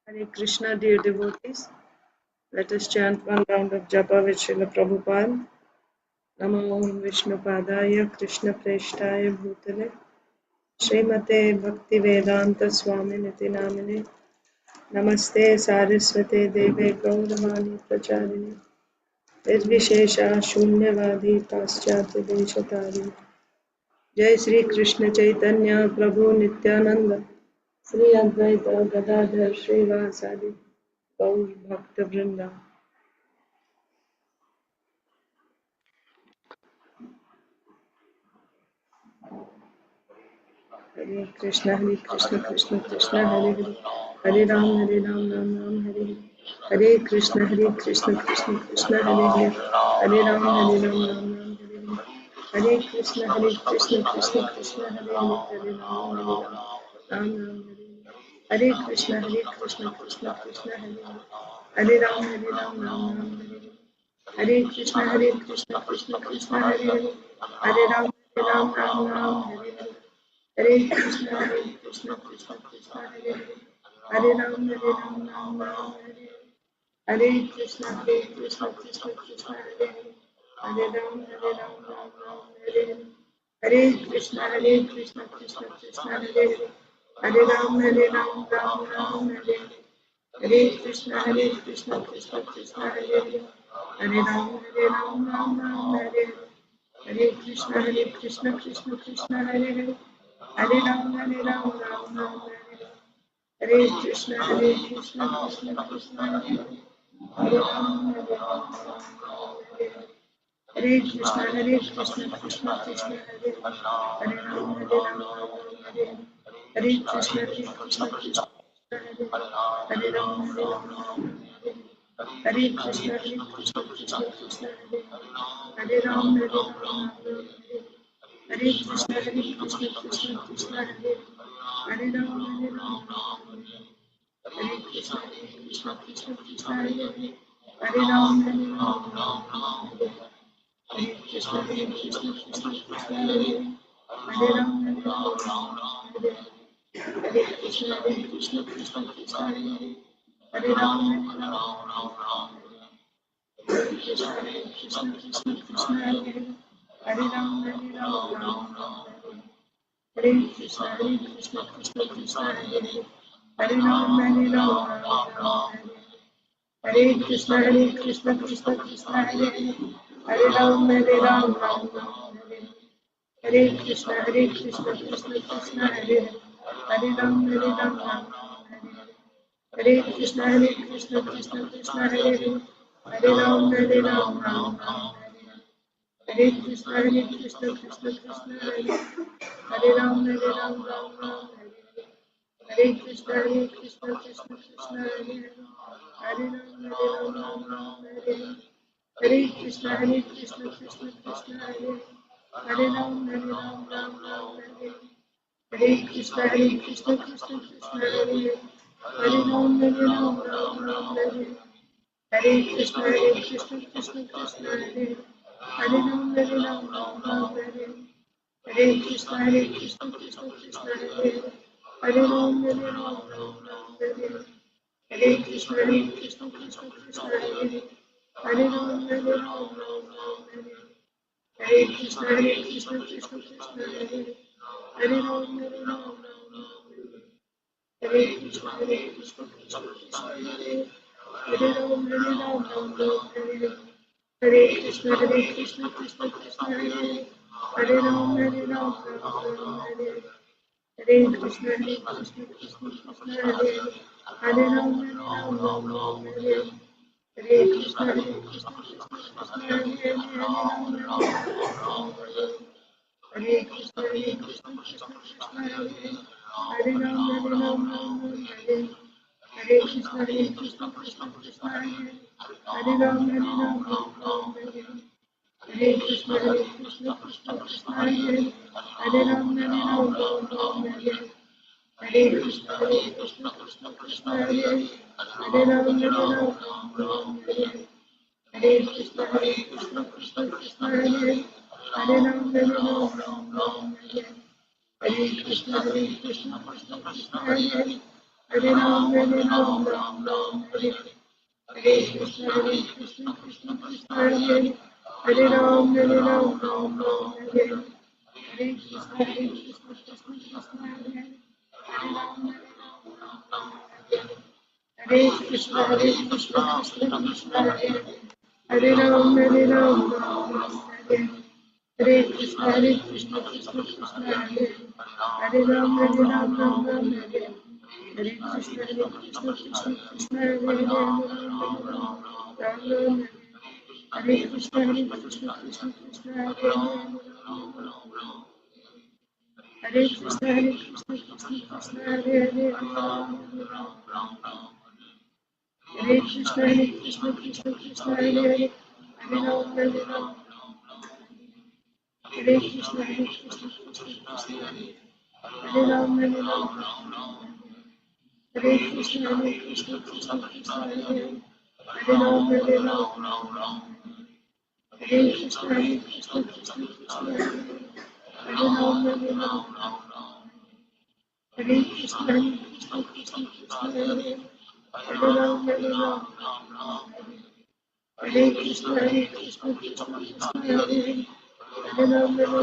Hare Krishna, dear devotees. Let us chant one round of japa with Srila Prabhupada. Namo Vishnu Padaya Krishna Preshtaya Bhutale Srimate Bhakti Vedanta Swami Niti Namine Namaste Saraswate Deve Gauravani Pracharini Nirvishesha Shunyavadi Paschatya Deshatari Jai Sri Krishna Chaitanya Prabhu Nityananda Sri Advaita Gadadhar Srivasadi Gaur Bhakta Vrinda. Hare Krishna, Krishna Krishna, Hare Hare, Hare Ram, Ram Ram, Hare Hare. Hare Krishna, Krishna Krishna, Hare Hare, Hare Ram, Ram Ram, Hare Hare. Hare Krishna, Krishna Krishna, Hare Hare, Hare Ram, Ram Ram, Hare Hare. Hare Krishna, Krishna Krishna, Hare Hare, Hare Ram, Ram Ram, Hare Hare. Hare Krishna, Krishna Hare Hare, Hare Ram, Ram, Hare Hare. Hare Krishna, Krishna Krishna, Hare Hare, Hare Ram, Ram, Hare Hare. Hare Krishna, Krishna Hare Hare, Hare Ram, Ram, Hare Hare. Hare Krishna, Krishna Krishna, Hare Hare, Hare Ram, Ram, Hare Hare. Hare Krishna, Krishna Krishna, Hare Hare, Hare Ram, Ram, Hare Hare. Hare Krishna, Krishna Hare Hare, Hare Ram, Ram, Hare Hare. Hare Krishna, Krishna Hare Hare, Hare Ram, Hare Hare. Hare Krishna, Krishna Hare Hare, Hare Ram, Hare Hare. Hare Krishna, Krishna Hare Hare, Hare Ram, Hare Hare. Hare Krishna, Krishna Hare Hare Ram, Hare Hare Krishna, Krishna Hare Hare Ram, Hare Krishna, Krishna Hare Hare Ram, Hare Hare Krishna, Krishna Hare Hare Ram, Hare Hare Krishna, Krishna Hare Hare Ram, Hare Krishna, Krishna Hare Hare Ram, Ram. Hare Krishna, Krishna Hare Hare Ram, Ram. Hare Krishna, Krishna Hare Hare Ram, Ram. Hare Krishna, Krishna Hare Hare Ram, Ram. Hare Krishna, Krishna Hare Hare Ram, Ram. Hare Krishna, Krishna Hare Hare Ram, Ram. Hare Krishna, Krishna Hare Hare Ram, Ram. Hare Krishna, Krishna Hare Hare Ram, Ram. Hare Krishna, Krishna Hare Hare Ram, Ram. Hare Krishna, Krishna Hare Hare Ram, Ram. Hare Krishna, Krishna Hare Hare Ram, Ram. Hare Krishna, Krishna Hare Hare Ram, Ram. Hare Krishna, Krishna Hare Hare Ram, Ram. Hare Krishna, Krishna Hare Hare Ram, Ram. Hare Krishna, Krishna Hare Hare Ram, Ram. Hare Krishna, Krishna Hare Hare Ram, Ram. Hare Krishna, Krishna Hare Ram. Hare Krishna, Krishna Hare Hare Ram. Hare Krishna, Krishna Hare Hare Ram, Ram. Hare Krishna, Krishna Hare Hare Ram, Ram. Hare Krishna, Krishna Hare Hare Ram, Ram. Hare Krishna, Krishna Hare Hare Ram, Ram. Hare Krishna, Krishna Hare Hare Hare Ram, Ram Ram, Hare Hare Krishna, Krishna Krishna, Hare Hare, Hare Ram, Ram Ram, Hare Hare Krishna, Krishna Krishna, Hare Hare, Hare Ram, Hare Krishna, Krishna Krishna, Hare Hare, Hare Ram, Ram Hare Hare Krishna, Krishna Krishna, Hare Hare, Hare Ram, Ram Hare Hare Krishna, Krishna Krishna, Hare Hare, Hare Ram, Hare Krishna, Krishna Krishna, Hare Hare, Hare Krishna, Krishna Krishna, Hare Hare, Hare Krishna, Krishna Krishna, Hare Hare, Hare Ram, Hare Krishna, Krishna Krishna, Hare Ram, Hare Krishna, Krishna Krishna, Hare Hare, Hare Ram, Hare Krishna, Krishna Krishna, Hare Hare, Hare Ram, Hare Krishna, Krishna Krishna, Hare Hare, Hare Ram, Hare Krishna, Krishna Krishna, Hare Hare, Hare Ram, Hare Krishna, Krishna Krishna, Hare Hare, Hare Ram, Hare Krishna, Krishna Krishna, Hare Hare, Hare Ram, Hare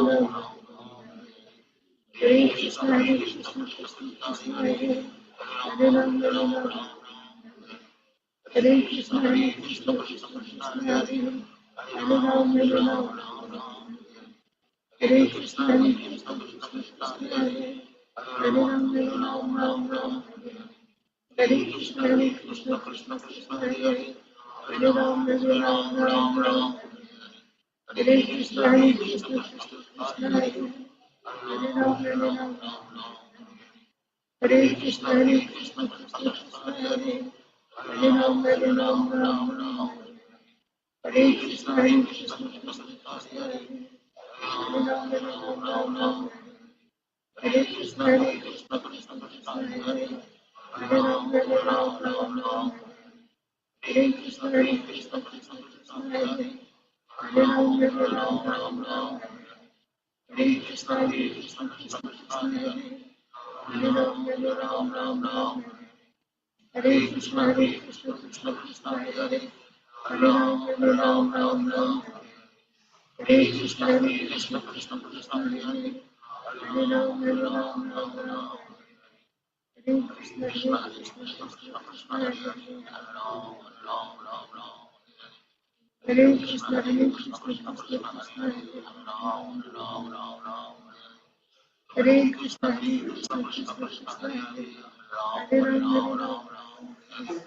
Krishna, Krishna Krishna, Hare Hare, Hare Ram, Hare Krishna, Krishna Krishna, Hare Hare, Hare Ram, Hare Krishna, Krishna Krishna, Hare Hare, Hare Ram, Hare Krishna, Krishna Krishna, Hare Hare, Hare Ram, Hare Krishna, Krishna Krishna, Hare Hare, Hare Ram, Hare Krishna, Krishna Krishna, Hare Hare, Hare Ram, Hare Krishna, Krishna Krishna, Hare Hare, Hare Ram, Hare Krishna, Krishna Krishna, Hare Hare, Hare Ram, Hare Krishna, Krishna Krishna, Hare Hare, Hare Ram, Hare Krishna, Krishna Krishna, Hare Hare, Hare Ram, Hare Krishna, Krishna Krishna, Hare Hare, Hare Krishna, Krishna Krishna, Hare Krishna, Krishna Krishna, Hare Hare, Hare Ram, Hare Krishna, Krishna Krishna,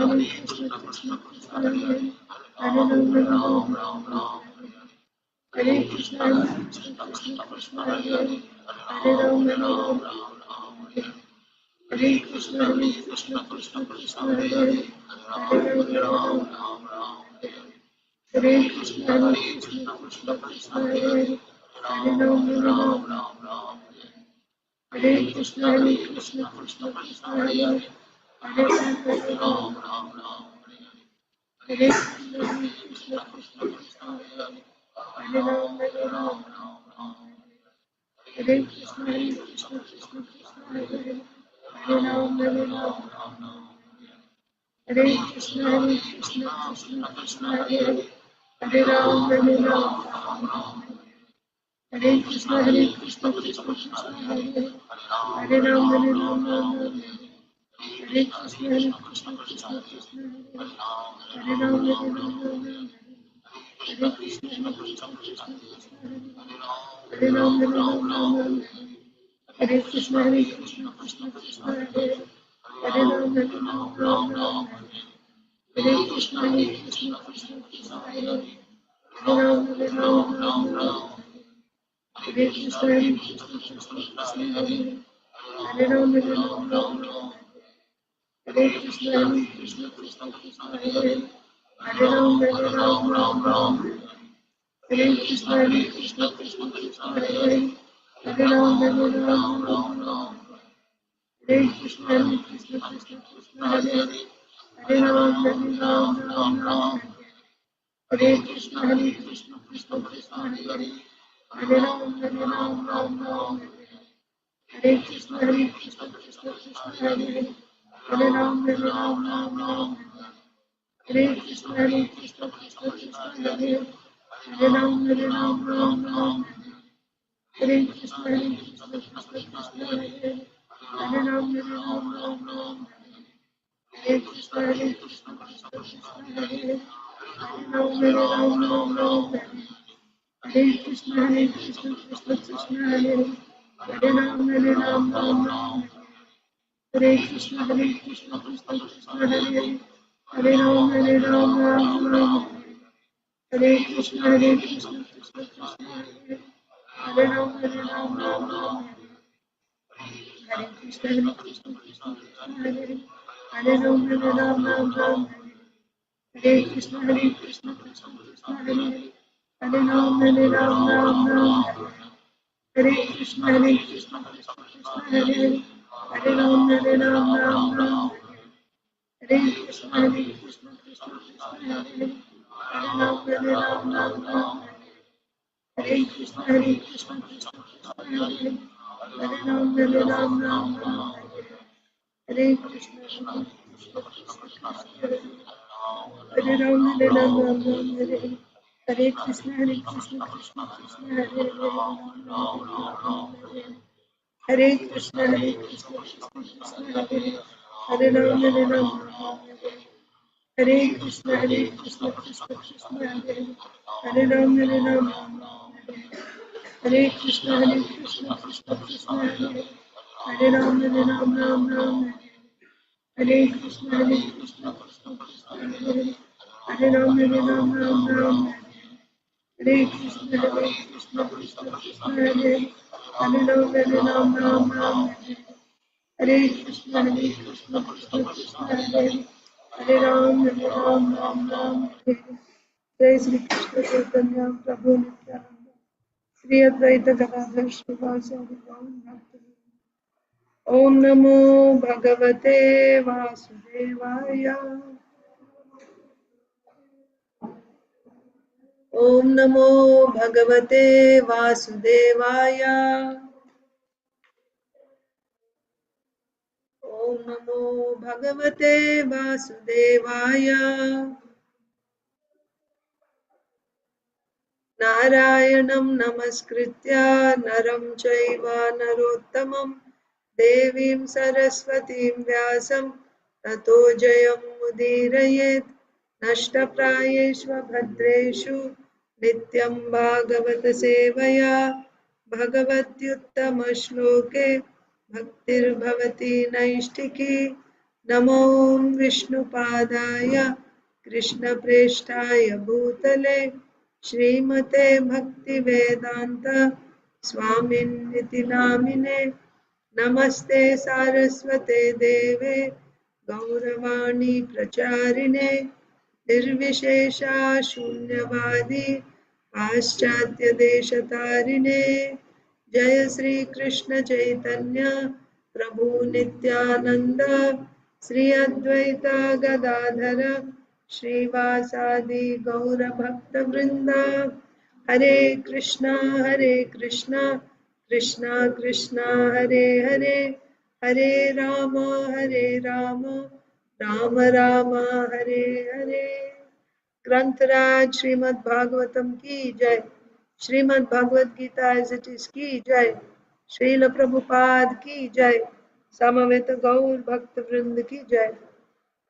Hare Hare, Hare Ram, Hare Krishna, Krishna Krishna, Hare Hare, Hare Ram, Hare Krishna, Krishna Krishna, Hare Hare, Hare Ram, Hare Krishna, Krishna Krishna, Hare Hare, Hare Ram, Hare Krishna, Krishna Krishna, Hare Hare, Hare Ram, Hare Krishna, Krishna Krishna, Hare Ram, Hare Krishna, Krishna Krishna, Hare Hare, Hare Ram, Hare Krishna, Krishna Krishna, Hare Hare, Hare Ram, Hare Krishna, Krishna Krishna, Hare Hare, Hare Ram, Hare Krishna, Krishna Krishna, Hare Ram, Hare Krishna, Krishna Krishna, Hare Ram, Hare Krishna, Krishna Krishna, Hare Hare, Hare Ram, Hare Krishna, Krishna Krishna, Hare Hare, Hare Ram, Hare Krishna, Krishna Krishna, Hare Hare, Hare Ram, Hare Krishna, Krishna Krishna, Hare Hare, Hare Ram, Hare Krishna, Krishna Krishna, Hare Hare, Hare Ram, Hare Krishna, Krishna Krishna, Hare Hare, Hare Ram, Hare Krishna, Krishna Krishna, Hare Hare, Hare Ram, Hare Krishna Krishna Krishna Hare Hare, Hare Ram Ram Ram. Hare Krishna Krishna Krishna Hare Hare, Hare Ram Ram Ram. Hare Krishna Krishna Krishna Hare Hare, Hare Ram Ram. Hare Krishna Krishna Krishna Hare Hare, Hare Ram Ram. Hare Krishna Krishna Krishna Hare Hare, Hare Ram Ram. Hare Krishna Krishna Krishna Hare Hare, Hare Ram Ram. Hare Krishna Krishna Krishna Hare Hare, Hare Ram Ram. Hare Krishna Krishna Krishna Hare Hare, Hare Ram Ram. Hare Krishna Krishna Krishna Hare Hare, Hare Ram Ram. Hare Krishna Krishna Krishna Hare Hare, Hare Ram Ram. Hare Krishna Krishna Krishna Hare Hare, Hare Ram Ram. Hare Krishna Krishna Krishna Hare Hare, Hare Ram Ram. Hare Krishna Krishna Krishna Hare Ram Ram. Hare Krishna Krishna Krishna Hare Hare, Hare Krishna Krishna Krishna Hare Hare, Hare Ram Ram. Hare Krishna Krishna Krishna Hare Hare, Hare Ram Ram. Hare Krishna Krishna Krishna Hare Hare, Hare Ram Ram. Hare Krishna Krishna Krishna Hare Hare, Hare Ram Ram. Hare Krishna Krishna Krishna Hare Hare, Hare Ram Ram. Hare Krishna Krishna Krishna Hare Hare, Hare Ram Ram. जय श्री कृष्ण चैतन्य प्रभु नित्यानंद, श्री अद्वैत गदाधर श्रीवासादि गौर भक्तवृंद। ओम नमो भगवते वासुदेवाय। ओम नमो भगवते वासुदेवाय। ओम नमो भगवते वासुदेवाय। नारायणं नमस्कृत्य नरं चैव नरोत्तमं देवीं सरस्वतीं व्यासं ततो जयमुदीरयेत्। नष्टप्रायेषु भद्रेषु नित्यं भागवत सेवया भगवत्युत्तमश्लोके भक्तिर्भवति नैष्ठिकी। नमो विष्णुपादाय कृष्णप्रेष्ठाय भूतले श्रीमते भक्तिवेदांत स्वामिन्निति नामिने। नमस्ते सारस्वते देवे गौरवाणी प्रचारिणे निर्विशेषा शून्यवादी पाश्चात्य देशतारिणे। जय श्री कृष्ण चैतन्य प्रभु नित्यानंद, श्री अद्वैत गदाधर श्रीवासादि गौर भक्त वृंदा। हरे कृष्णा कृष्णा कृष्णा हरे हरे, हरे राम राम राम हरे हरे। ग्रंथराज श्रीमद् भागवतम की जय, Srimad Bhagavad Gita as it is की जय, श्रील प्रभुपाद की जय, समवेत गौर भक्त वृंद की जय।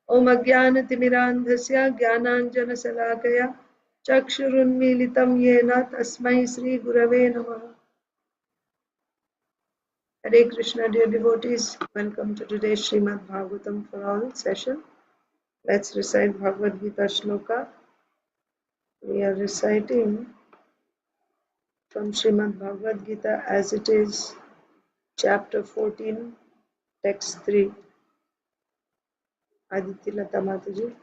ओम अज्ञानतिमिरान्धस्य ज्ञानाञ्जनशलाकया चक्षुरुन्मीलितं येन तस्मै श्रीगुरवे नमः। Hare Krishna, dear devotees, welcome to today's Srimad Bhagavatam for all session. Let's recite Bhagavad Gita shloka. We are reciting from Srimad Bhagavad Gita as it is, chapter 14, text 3. Aditi Lata Mataji.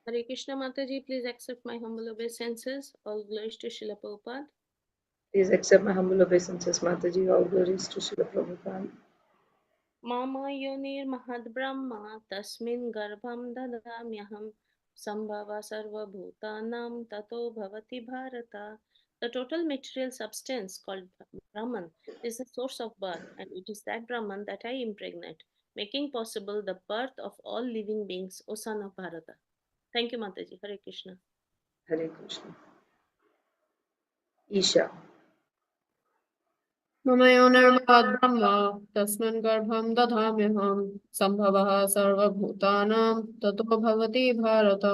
Hare Krishna Mataji, please accept my humble obeisances. All glories to Srila Prabhupada. Please accept my humble obeisances, Mataji. All glories to Srila Prabhupada. Mama yonir mahad brahma tasmin garbham dadamyaham Sambhava sarvabhutanam tato bhavati bharata. The total material substance called Brahman is the source of birth, and it is that Brahman that I impregnate, making possible the birth of all living beings, O son of Bharata. Thank you, Mataji. Hare Krishna. Hare Krishna. Isha. मम योनिर्महद्ब्रह्म तस्मिन् गर्भं दधाम्यहं सम्भवः सर्वभूतानां ततो भवति Bharat.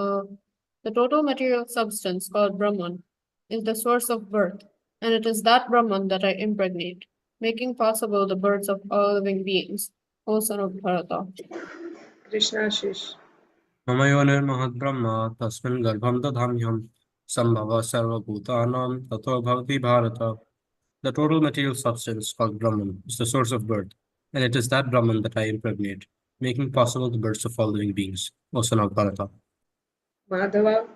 The total material substance called Brahman is the source of birth, and it is that Brahman that I impregnate, making possible the births of all living beings, O son of Bharata. Krishna Shish. मम योनिर्महद्ब्रह्म तस्मिन् गर्भं दधाम्यहं सम्भवः सर्वभूतानां ततो भवति Bharat. The total material substance called Brahman is the source of birth, and it is that Brahman that I impregnate, making possible the births of all living beings, O son of Bharata. Madhava.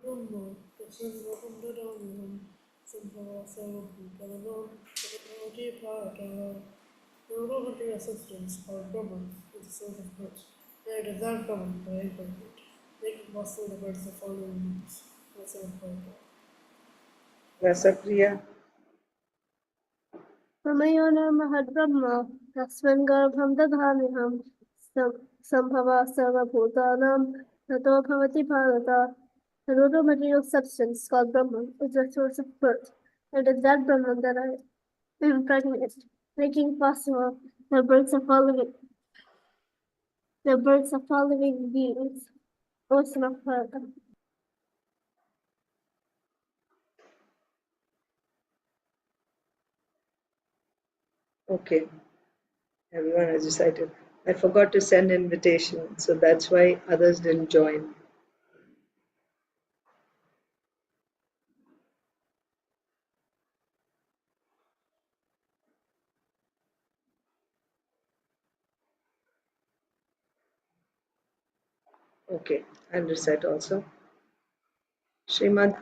The total material substance called Brahman is the source of birth, and it is that Brahman that I impregnate, making possible the births of all living beings, O son of Bharata. Rasapriya. मम योनिर्महद्ब्रह्म तस्मिन् गर्भं दधाम्यहं सम्भवः सर्वभूतानां ततो भवति Bharat. The total material substance called Brahman is the source of birth, and it is that Brahman that I impregnate, making possible the births of all living beings, O son of Bharata. Okay. Everyone has decided. I forgot to send invitation, so that's why others didn't join. Okay, I'll recite also. Srimad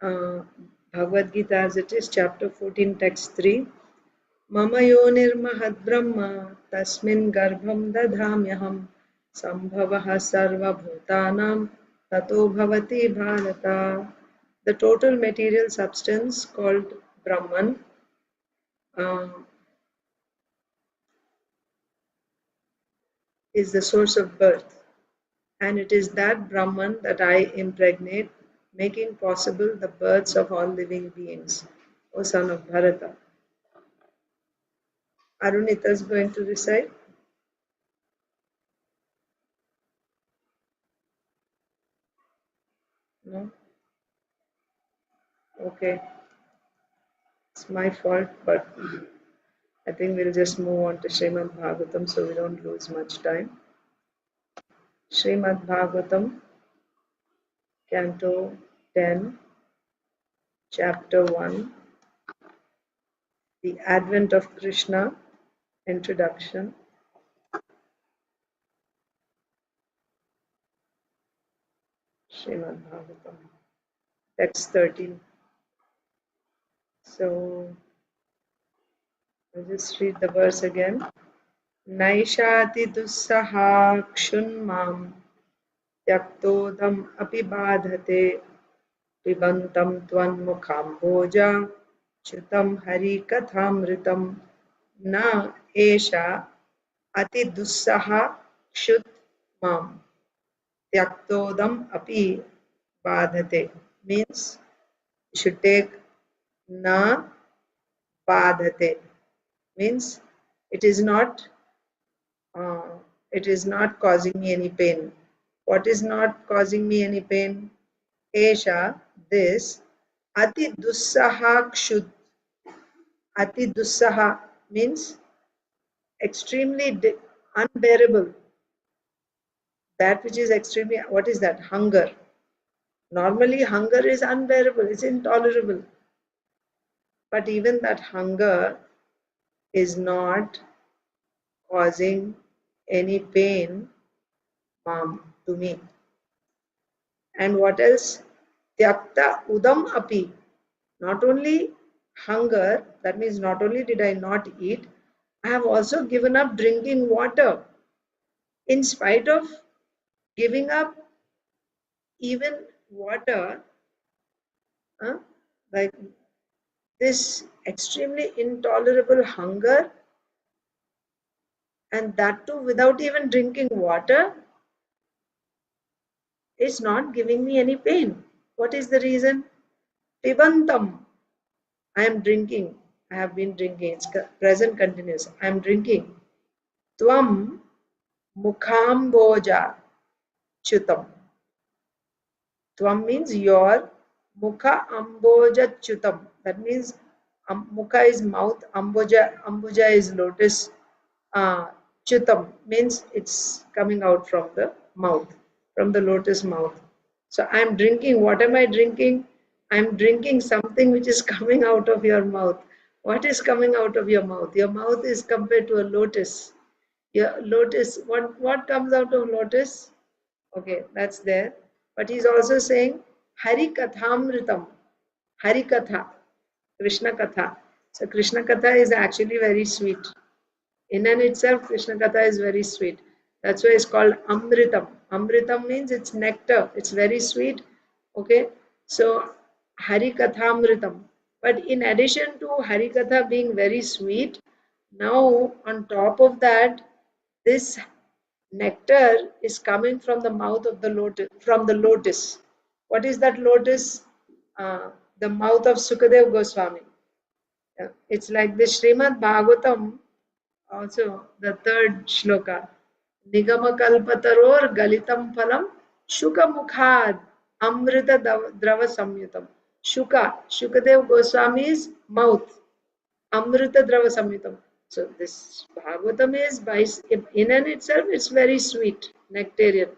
Bhagavad Gita as it is, chapter 14, text 3. Mama yonirmahadbrahma tasmin garbham dadhamyaham sambhavaha sarva bhutanam tato bhavati bharata. The total material substance called Brahman is the source of birth, and it is that Brahman that I impregnate, making possible the births of all living beings, O son of Bharata. Arunita is going to recite. No? Okay. It's my fault, but I think we'll just move on to Srimad Bhagavatam so we don't lose much time. Srimad Bhagavatam, Canto 10, Chapter 1, The Advent of Krishna, Introduction. Srimad Bhagavatam, text 13. So, I'll just read the verse again. Naishati dussaha kshunmam tyaktodam api badhate pibantam tvanmukham bhoja chutam hari kathamritam na esha ati dussaha kshut mam tyaktodam api badhate means you should take na badhate means it is not causing me any pain. What is not causing me any pain? Esha, this, ati dussaha kshut. Ati dussaha means extremely unbearable. That which is extremely, what is that? Hunger. Normally, hunger is unbearable, it's intolerable. But even that hunger is not causing any pain to me. And what else? Tyakta udam api. Not only hunger, that means not only did I not eat, I have also given up drinking water. in spite of giving up even water, like this extremely intolerable hunger, and that too without even drinking water, is not giving me any pain. What is the reason? Pibantam. I am drinking. I have been drinking. It's present continuous. I am drinking. Tvam mukhamboja chutam. Tvam means your. Mukha amboja chutam. That means mukha is mouth. Amboja is lotus. Chutam means it's coming out from the mouth, from the lotus mouth. So I'm drinking. What am I drinking? I'm drinking something which is coming out of your mouth. What is coming out of your mouth? Your mouth is compared to a lotus. Your lotus, what comes out of lotus? Okay, that's there. But he's also saying Hari Kathamritam. Hari Katha, Krishna Katha. So Krishna Katha is actually very sweet. In and itself, Krishna Katha is very sweet. That's why it's called Amritam. Amritam means it's nectar. It's very sweet. Okay. So Hari Katha Amritam. But in addition to Hari Katha being very sweet, now on top of that, this nectar is coming from the mouth of the lotus, from the lotus. What is that lotus? The mouth of Sukadev Goswami. It's like the Srimad Bhagavatam, also the third shloka. Nigama kalpataror galitam phalam shuka mukhad amrita drava samyutam. Shukadev Goswami's mouth, amrita drava samyutam. So this Bhagavatam is, by in and itself, it's very sweet, nectarian.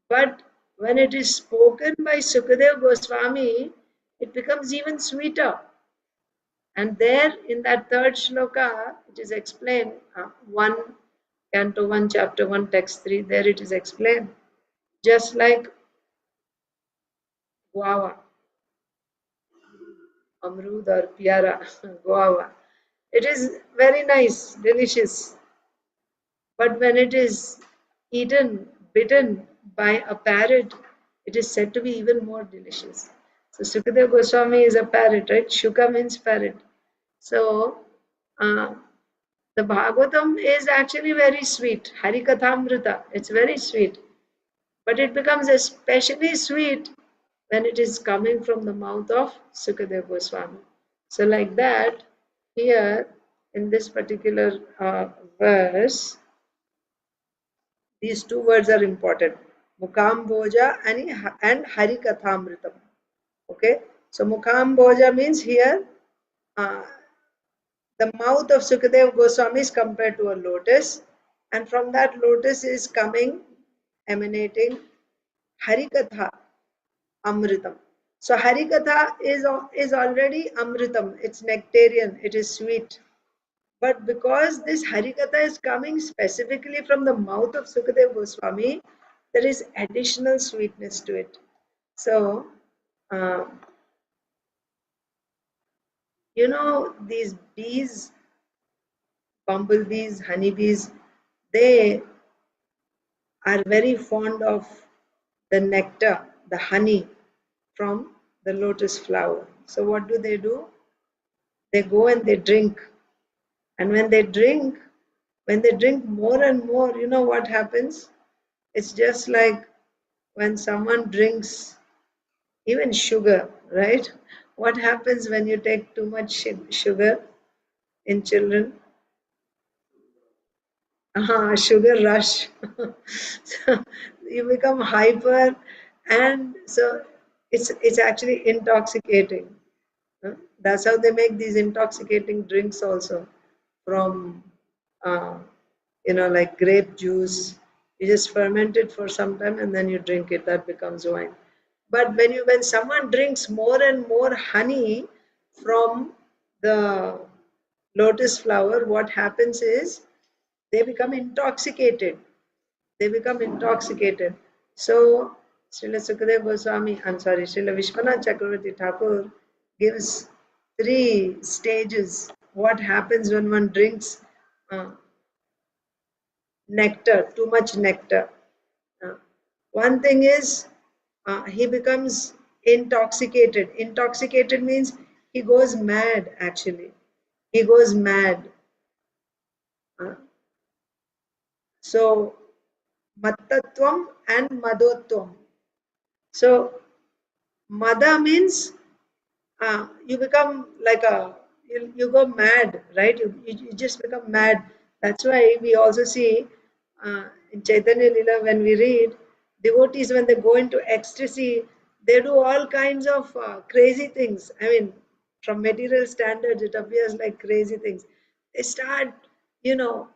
But when it is spoken by Sukadev Goswami, it becomes even sweeter. And there in that third shloka, it is explained, 1 Canto 1, Chapter 1, Text 3, there it is explained, just like guava, amrud or piara, guava. It is very nice, delicious. But when it is bitten by a parrot, it is said to be even more delicious. So Sukadeva Goswami is a parrot, right? Shuka means parrot. So the Bhagavatam is actually very sweet. Harikathamrita, it's very sweet. But it becomes especially sweet when it is coming from the mouth of Sukadeva Goswami. So like that, here in this particular verse, these two words are important. Mukhamboja and Harikathamritam. Okay, so Mukhamboja means here the mouth of Sukadeva Goswami is compared to a lotus, and from that lotus is emanating Harikatha Amritam. So Harikatha is already Amritam, it's nectarian, it is sweet. But because this Harikatha is coming specifically from the mouth of Sukadeva Goswami, there is additional sweetness to it. So, you know, these bees, bumblebees, honeybees, they are very fond of the nectar, the honey from the lotus flower. So what do? They go and they drink. And when they drink more and more, you know what happens? It's just like when someone drinks even sugar, right? What happens when you take too much sugar in children? Sugar rush. So you become hyper, and so it's actually intoxicating. That's how they make these intoxicating drinks also, from like grape juice. You just ferment it for some time and then you drink it. That becomes wine. But when someone drinks more and more honey from the lotus flower, what happens is they become intoxicated. So Srila Sukadeva Goswami, Srila Vishwanath Chakravarti Thakur gives 3 stages. What happens when one drinks nectar, too much nectar. One thing is he becomes intoxicated. Intoxicated means he goes mad, actually. He goes mad. So, mattatvam and madotvam. So, mada means you become like you go mad, right? You just become mad. That's why we also see in Chaitanya Lila, when we read, devotees, when they go into ecstasy, they do all kinds of crazy things. I mean, from material standards, it appears like crazy things. They start, you know,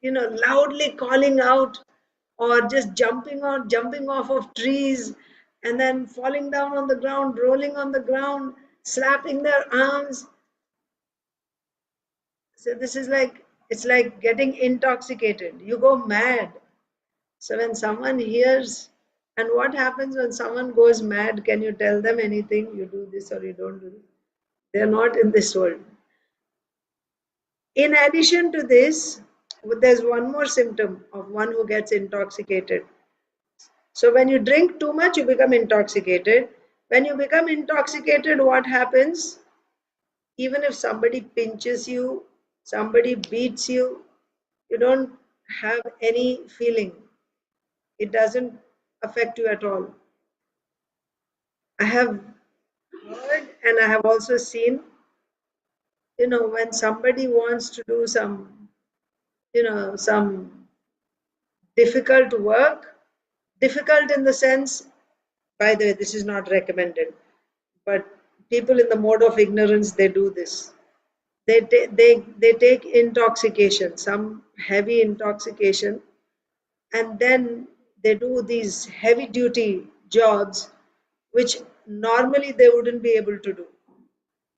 loudly calling out, or just jumping off of trees, and then falling down on the ground, rolling on the ground, slapping their arms. So this is like, it's like getting intoxicated. You go mad. So when someone hears, and what happens when someone goes mad, can you tell them anything? You do this or you don't do this. They're not in this world. In addition to this, there's one more symptom of one who gets intoxicated. So when you drink too much, you become intoxicated. When you become intoxicated, what happens? Even if somebody pinches you, somebody beats you, you don't have any feeling. It doesn't affect you at all. I have heard and I have also seen, when somebody wants to do some difficult work, difficult in the sense, by the way, this is not recommended, but people in the mode of ignorance, they do this. They take intoxication, some heavy intoxication, and then they do these heavy duty jobs which normally they wouldn't be able to do.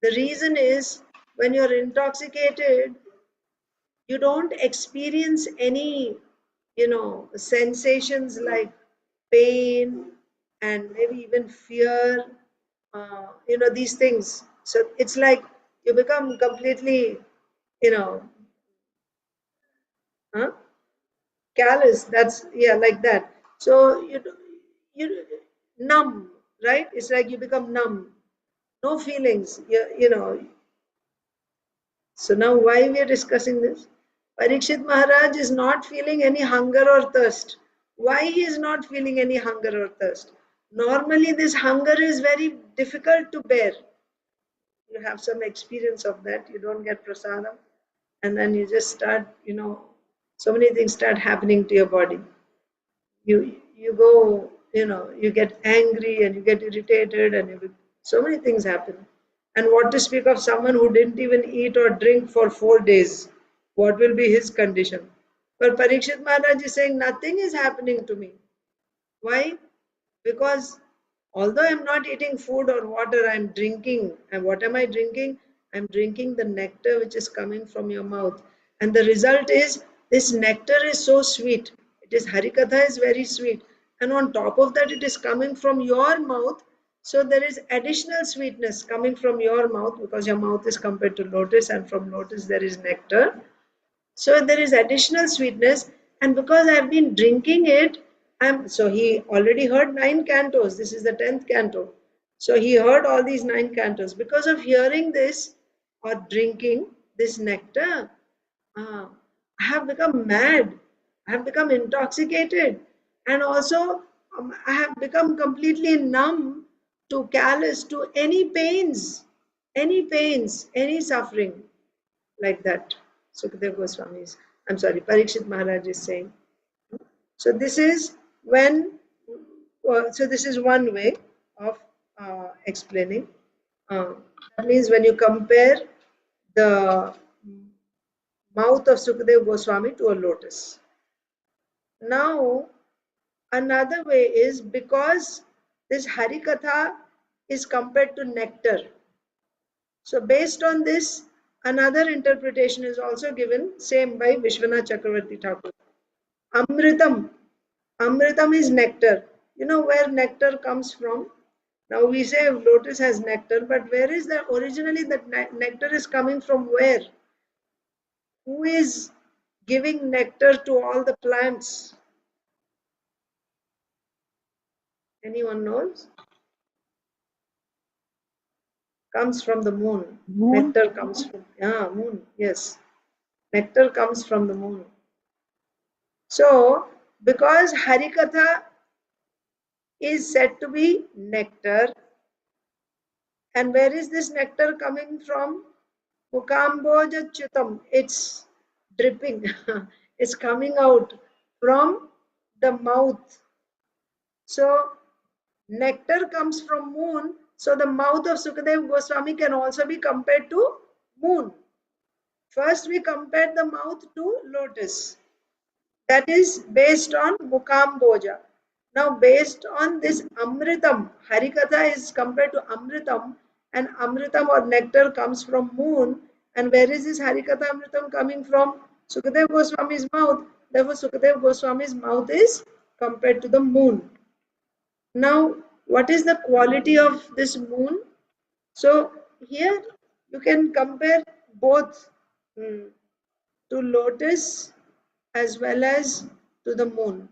The reason is, when you're intoxicated, you don't experience any sensations like pain and maybe even fear, these things. So it's like you become completely, you know huh? Callous. That's, yeah, like that. So you numb, right? It's like you become numb, no feelings. So now, why we are discussing this? Parikshit Maharaj is not feeling any hunger or thirst. Why he is not feeling any hunger or thirst? Normally, this hunger is very difficult to bear. You have some experience of that. You don't get prasadam, and then you just start, so many things start happening to your body. You go, you get angry and you get irritated, and so many things happen. And what to speak of someone who didn't even eat or drink for 4 days? What will be his condition? But Parikshit Maharaj is saying, nothing is happening to me. Why? Because although I'm not eating food or water, I'm drinking. And what am I drinking? I'm drinking the nectar which is coming from your mouth. And the result is, this nectar is so sweet. It is, Harikatha is very sweet. And on top of that, it is coming from your mouth. So there is additional sweetness coming from your mouth, because your mouth is compared to lotus, and from lotus there is nectar. So there is additional sweetness, and because I've been drinking it, so he already heard 9 cantos. This is the 10th canto. So he heard all these 9 cantos. Because of hearing this or drinking this nectar, I have become mad. I have become intoxicated, and also I have become completely numb, to callous to any pains, any suffering, like that. Sukadeva Goswami is, I'm sorry, Parikshit Maharaj is saying. So this is when, so this is one way of explaining. That means when you compare the mouth of Sukadeva Goswami to a lotus. Now, another way is, because this Harikatha is compared to nectar. So based on this, another interpretation is also given, same by Vishwanath Chakravarti Thakur. Amritam. Amritam is nectar. You know where nectar comes from? Now we say lotus has nectar, but where is that originally? That nectar is coming from where? Who is giving nectar to all the plants? Anyone knows? Comes from the moon. Moon. Nectar comes from, yeah, moon, yes. Nectar comes from the moon. So, because Harikatha is said to be nectar, and where is this nectar coming from? Mukamboja Chutam. It's dripping. It's coming out from the mouth. So, nectar comes from moon. So, the mouth of Sukadeva Goswami can also be compared to moon. First, we compared the mouth to lotus. That is based on Mukamboja. Now, based on this Amritam, Harikatha is compared to Amritam, and Amritam or nectar comes from moon. And where is this Harikatha Amritam coming from? Sukadeva Goswami's mouth. Therefore, Sukadeva Goswami's mouth is compared to the moon. Now, what is the quality of this moon? So, here you can compare both to lotus as well as to the moon.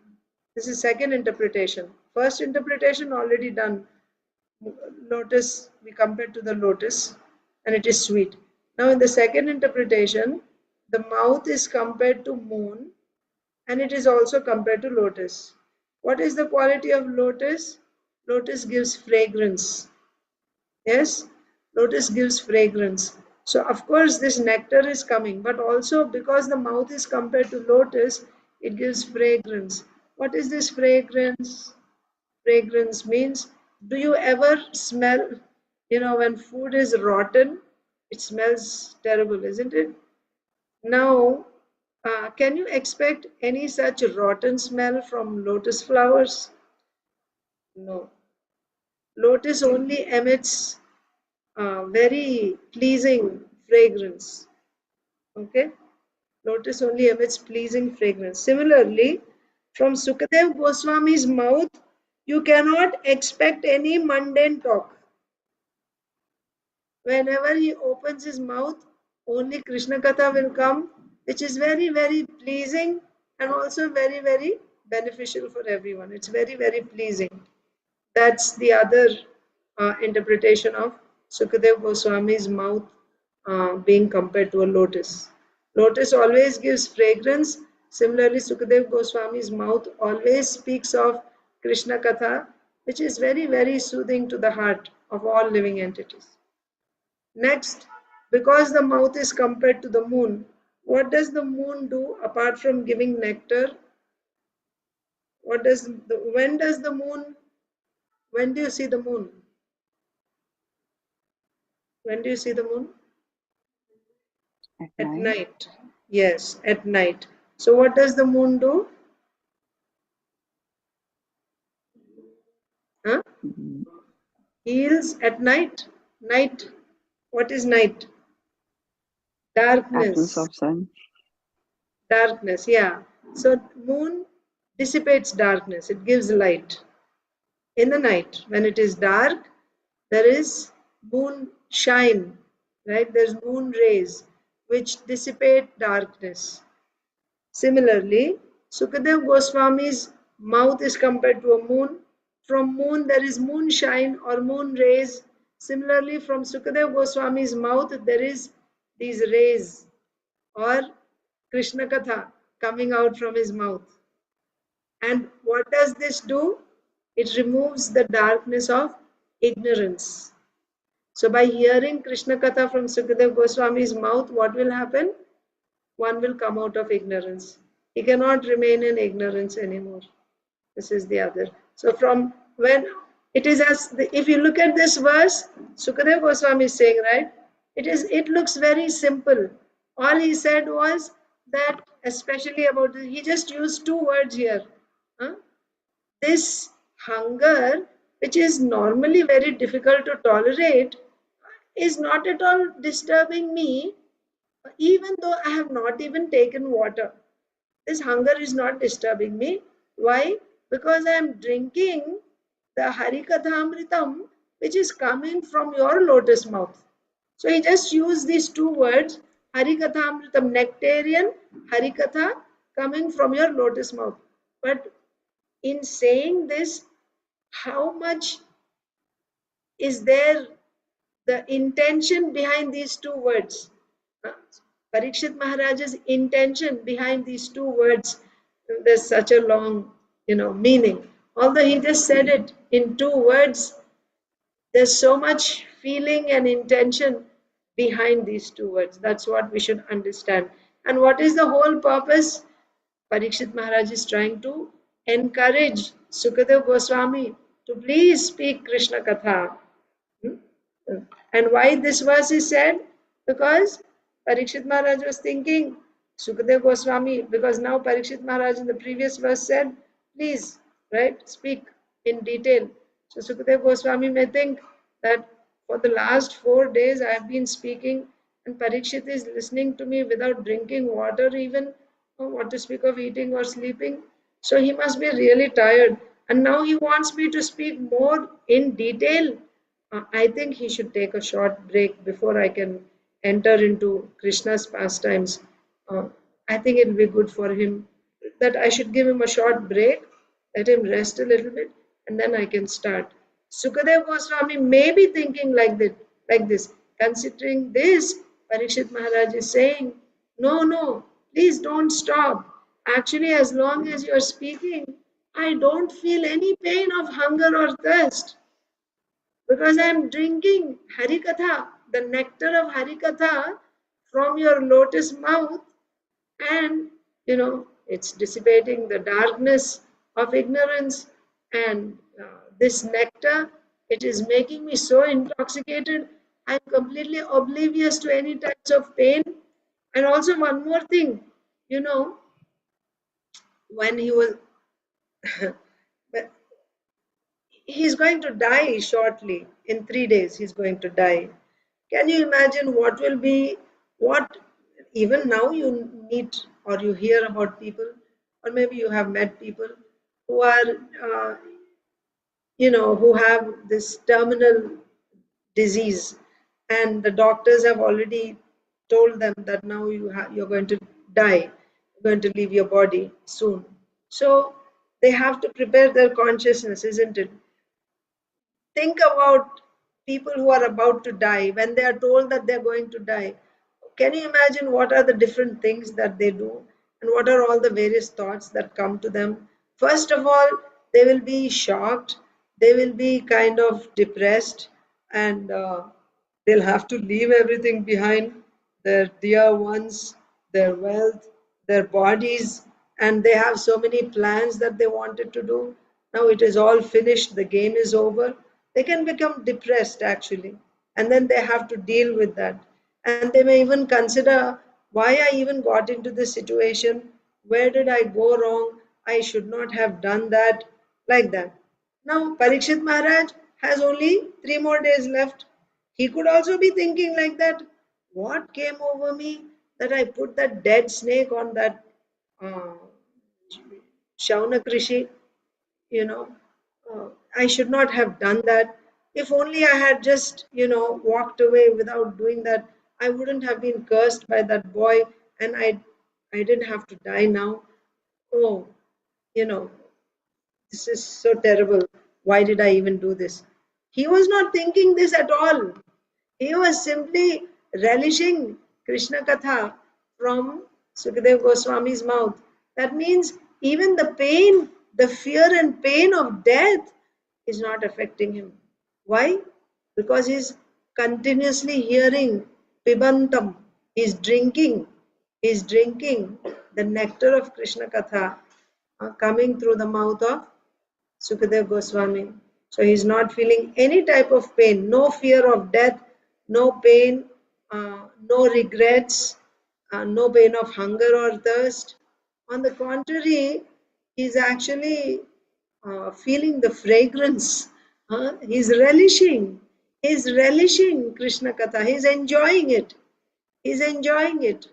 This is second interpretation. First interpretation already done. Lotus, we compare to the lotus and it is sweet. Now in the second interpretation, the mouth is compared to moon and it is also compared to lotus. What is the quality of lotus? Lotus gives fragrance. Yes, lotus gives fragrance. So of course this nectar is coming, but also because the mouth is compared to lotus, it gives fragrance. What is this fragrance? Fragrance means, do you ever smell, when food is rotten, it smells terrible, isn't it? Now, can you expect any such rotten smell from lotus flowers? No. Lotus only emits very pleasing fragrance. Okay, lotus only emits pleasing fragrance. Similarly, from Sukadev Goswami's mouth, you cannot expect any mundane talk. Whenever he opens his mouth, only Krishna Katha will come, which is very, very pleasing and also very, very beneficial for everyone. It's very, very pleasing. That's the other interpretation of Sukadev Goswami's mouth being compared to a lotus. Lotus always gives fragrance. Similarly, Sukadev Goswami's mouth always speaks of Krishna Katha, which is very, very soothing to the heart of all living entities. Next, because the mouth is compared to the moon, what does the moon do apart from giving nectar? When do you see the moon? When do you see the moon? At night. Yes, at night. So what does the moon do? Huh? Heals at night. Night. What is night? Darkness. Absence of sun. Darkness, yeah. So moon dissipates darkness. It gives light. In the night, when it is dark, there is moon shine, right? There's moon rays which dissipate darkness. Similarly, Sukadev Goswami's mouth is compared to a moon. From moon, there is moonshine or moon rays. Similarly, from Sukadev Goswami's mouth, there is these rays or Krishna Katha coming out from his mouth. And what does this do? It removes the darkness of ignorance. So by hearing Krishna Katha from Sukadev Goswami's mouth, what will happen? One will come out of ignorance. He cannot remain in ignorance anymore. This is the other. So from when it is if you look at this verse, Sukadev Goswami is saying, right? It looks very simple. All he said was that, especially about this, he just used two words here. This hunger, which is normally very difficult to tolerate, is not at all disturbing me, even though I have not even taken water. This hunger is not disturbing me. Why? Because I am drinking the Harikathamritam, which is coming from your lotus mouth. So he just used these two words, Harikatha Amritam, nectarian Harikatha coming from your lotus mouth. But in saying this, how much is there the intention behind these two words? Parikshit Maharaj's intention behind these two words, there's such a long, meaning. Although he just said it in two words, there's so much feeling and intention behind these two words. That's what we should understand. And what is the whole purpose? Parikshit Maharaj is trying to encourage Sukadev Goswami to please speak Krishna Katha. And why this verse is said? Because Parikshit Maharaj was thinking, Sukadev Goswami, because now Parikshit Maharaj in the previous verse said, please, right, speak in detail. So Sukadev Goswami may think that for the last 4 days I have been speaking and Parikshit is listening to me without drinking water even, or what to speak of eating or sleeping. So he must be really tired. And now he wants me to speak more in detail. I think he should take a short break before I can enter into Krishna's pastimes. I think it will be good for him that I should give him a short break, let him rest a little bit, and then I can start. Sukadev Goswami may be thinking like this. Considering this, Parikshit Maharaj is saying, no, please don't stop. Actually, as long as you are speaking, I don't feel any pain of hunger or thirst. Because I am drinking Harikatha, the nectar of Harikatha from your lotus mouth, and it's dissipating the darkness of ignorance. And this nectar, it is making me so intoxicated, I'm completely oblivious to any types of pain. And also one more thing, when he was he's going to die shortly. In 3 days he's going to die. Can you imagine what will be, what even now you meet or you hear about people, or maybe you have met people who are who have this terminal disease, and the doctors have already told them that now you're going to die, you're going to leave your body soon. So they have to prepare their consciousness, isn't it? Think about people who are about to die when they are told that they're going to die. Can you imagine what are the different things that they do and what are all the various thoughts that come to them? First of all, they will be shocked, they will be kind of depressed, and they'll have to leave everything behind, their dear ones, their wealth, their bodies, and they have so many plans that they wanted to do. Now it is all finished, the game is over. They can become depressed actually, and then they have to deal with that. And they may even consider, why I even got into this situation, where did I go wrong, I should not have done that, like that. Now Parikshit Maharaj has only 3 more days left. He could also be thinking like that, what came over me that I put that dead snake on that Shaunak Rishi, I should not have done that. If only I had just, walked away without doing that, I wouldn't have been cursed by that boy, and I didn't have to die now. Oh, this is so terrible. Why did I even do this? He was not thinking this at all. He was simply relishing Krishna Katha from Sukadev Goswami's mouth. That means even the pain, the fear and pain of death is not affecting him. Why? Because he's continuously hearing Pibantam. He's drinking the nectar of Krishna Katha coming through the mouth of Sukadev Goswami. So he's not feeling any type of pain, no fear of death, no pain, no regrets, no pain of hunger or thirst. On the contrary, he's actually feeling the fragrance. He's relishing Krishna Katha. He's enjoying it. He's enjoying it.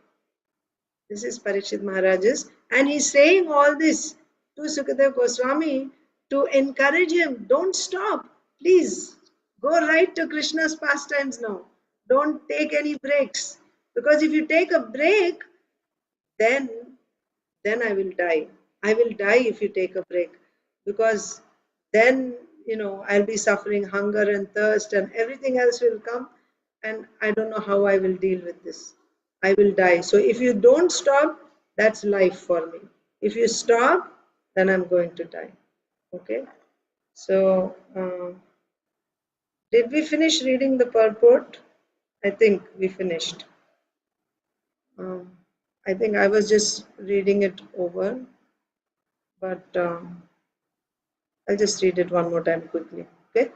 This is Parikshit Maharaj's, and he's saying all this to Sukadev Goswami to encourage him. Don't stop. Please go right to Krishna's pastimes now. Don't take any breaks. Because if you take a break, then I will die. I will die if you take a break, because then I'll be suffering hunger and thirst and everything else will come, and I don't know how I will deal with this. I will die. So if you don't stop, that's life for me. If you stop, then I'm going to die. Okay. So did we finish reading the purport? I think we finished. I think I was just reading it over, but I'll just read it one more time quickly. Okay.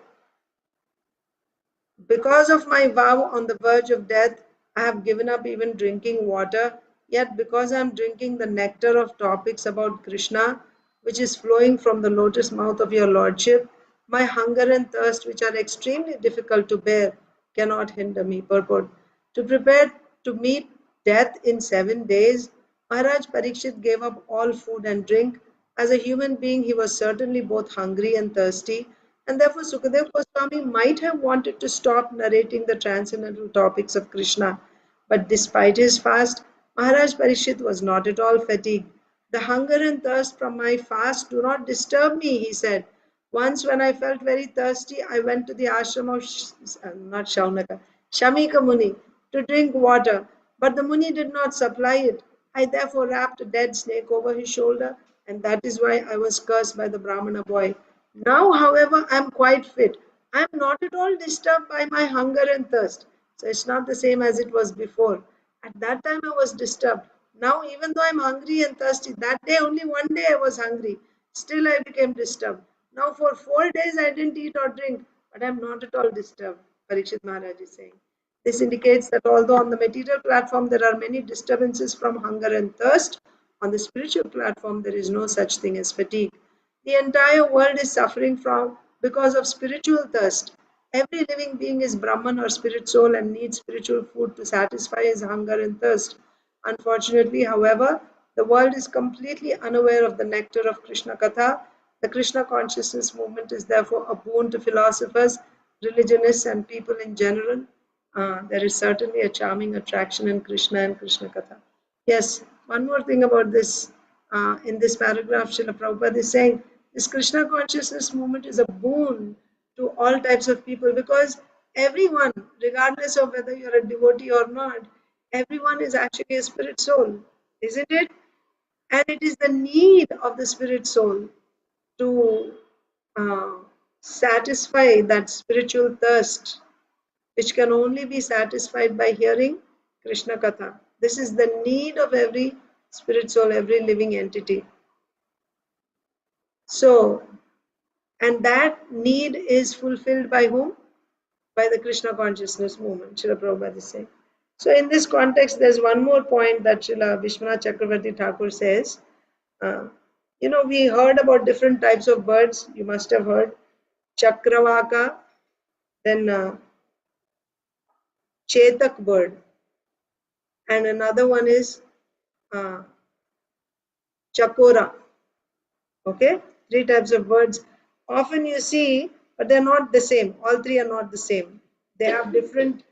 Because of my vow on the verge of death, I have given up even drinking water. Yet, because I am drinking the nectar of topics about Krishna, which is flowing from the lotus mouth of your Lordship, my hunger and thirst, which are extremely difficult to bear, cannot hinder me. Purport. To prepare to meet death in 7 days, Maharaj Parikshit gave up all food and drink. As a human being, he was certainly both hungry and thirsty, and therefore Sukadeva Goswami might have wanted to stop narrating the transcendental topics of Krishna. But despite his fast, Maharaj Parikshit was not at all fatigued. The hunger and thirst from my fast do not disturb me, he said. Once when I felt very thirsty, I went to the ashram of not Shaunaka, Shamika Muni to drink water, but the Muni did not supply it. I therefore wrapped a dead snake over his shoulder, and that is why I was cursed by the Brahmana boy. Now, however, I am quite fit. I am not at all disturbed by my hunger and thirst. So it's not the same as it was before. At that time, I was disturbed. Now, even though I'm hungry and thirsty, that day, only one day I was hungry. Still, I became disturbed. Now, for 4 days, I didn't eat or drink, but I'm not at all disturbed, Parikshit Maharaj is saying. This indicates that although on the material platform there are many disturbances from hunger and thirst, on the spiritual platform there is no such thing as fatigue. The entire world is suffering from because of spiritual thirst. Every living being is Brahman or spirit soul and needs spiritual food to satisfy his hunger and thirst. Unfortunately, however, the world is completely unaware of the nectar of Krishna Katha. The Krishna consciousness movement is therefore a boon to philosophers, religionists, and people in general. There is certainly a charming attraction in Krishna and Krishna Katha. Yes, one more thing about this. In this paragraph, Srila Prabhupada is saying this Krishna consciousness movement is a boon to all types of people, because everyone, regardless of whether you're a devotee or not, everyone is actually a spirit soul, isn't it? And it is the need of the spirit soul to uh, satisfy that spiritual thirst, which can only be satisfied by hearing Krishna Katha. This is the need of every spirit soul, every living entity. So, and that need is fulfilled by whom? By the Krishna consciousness movement, Srila Prabhupada is saying. So, in this context, there's one more point that Srila Vishwanath Chakravarti Thakur says. We heard about different types of birds. You must have heard Chakravaka, then Chetak bird, and another one is Chakora. Okay, 3 types of birds. Often you see, but they're not the same. All 3 are not the same. They have different.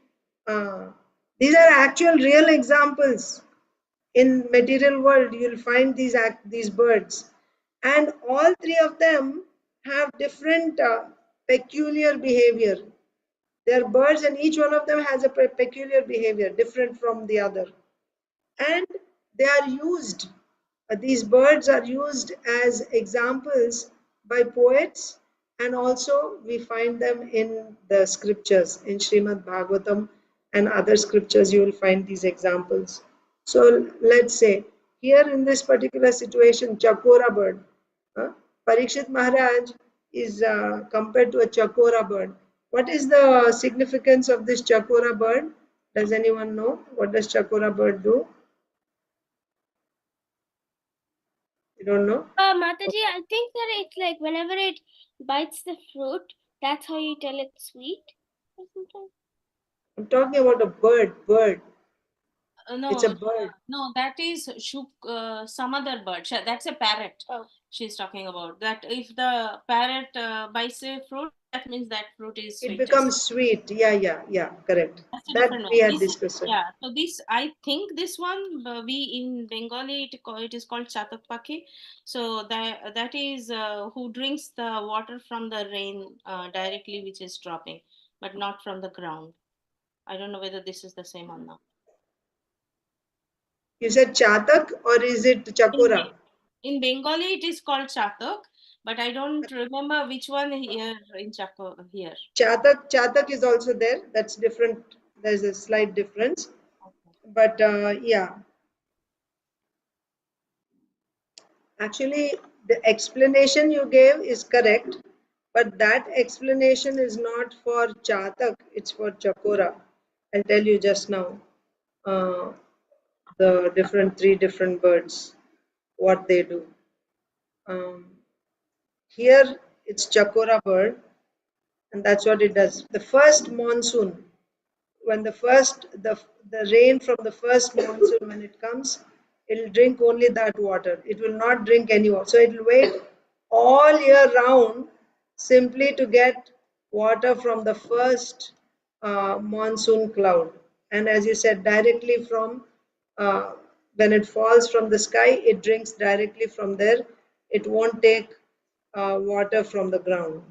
These are actual, real examples. In material world, you'll find these birds, and all 3 of them have different peculiar behavior. They are birds, and each one of them has a peculiar behavior, different from the other. And they are used, these birds are used as examples by poets, and also we find them in the scriptures, in Srimad Bhagavatam and other scriptures you will find these examples. So let's say here in this particular situation, Chakora bird, Parikshit Maharaj is compared to a Chakora bird. What is the significance of this Chakora bird? Does anyone know? What does Chakora bird do? You don't know? Mataji, I think that it's like whenever it bites the fruit, that's how you tell it's sweet or something. I'm talking about a bird. No, It's a bird. no, that is some other bird. That's a parrot. Oh. She's talking about that. If the parrot bites a fruit, that means that fruit is It sweet. becomes sweet. Yeah, correct. That's a That different we one. had discussed. Yeah, so this, I think this one, we in Bengali, it is called Chatak Paki. So that is who drinks the water from the rain directly, which is dropping, but not from the ground. I don't know whether this is the same or not. You said Chatak or is it Chakora? In Bengali, it is called Chatak, but I don't remember which one here in Chako here. Chatak is also there. That's different. There's a slight difference. But yeah, actually, the explanation you gave is correct. But that explanation is not for Chatak, it's for Chakora. I'll tell you just now the three different birds, what they do. Um, Here it's Chakora bird, and that's what it does. The first monsoon, when the rain from the first monsoon, when it comes, it'll drink only that water. It will not drink any water. So it'll wait all year round simply to get water from the first monsoon cloud. And as you said, directly from when it falls from the sky, it drinks directly from there. It won't take water from the ground.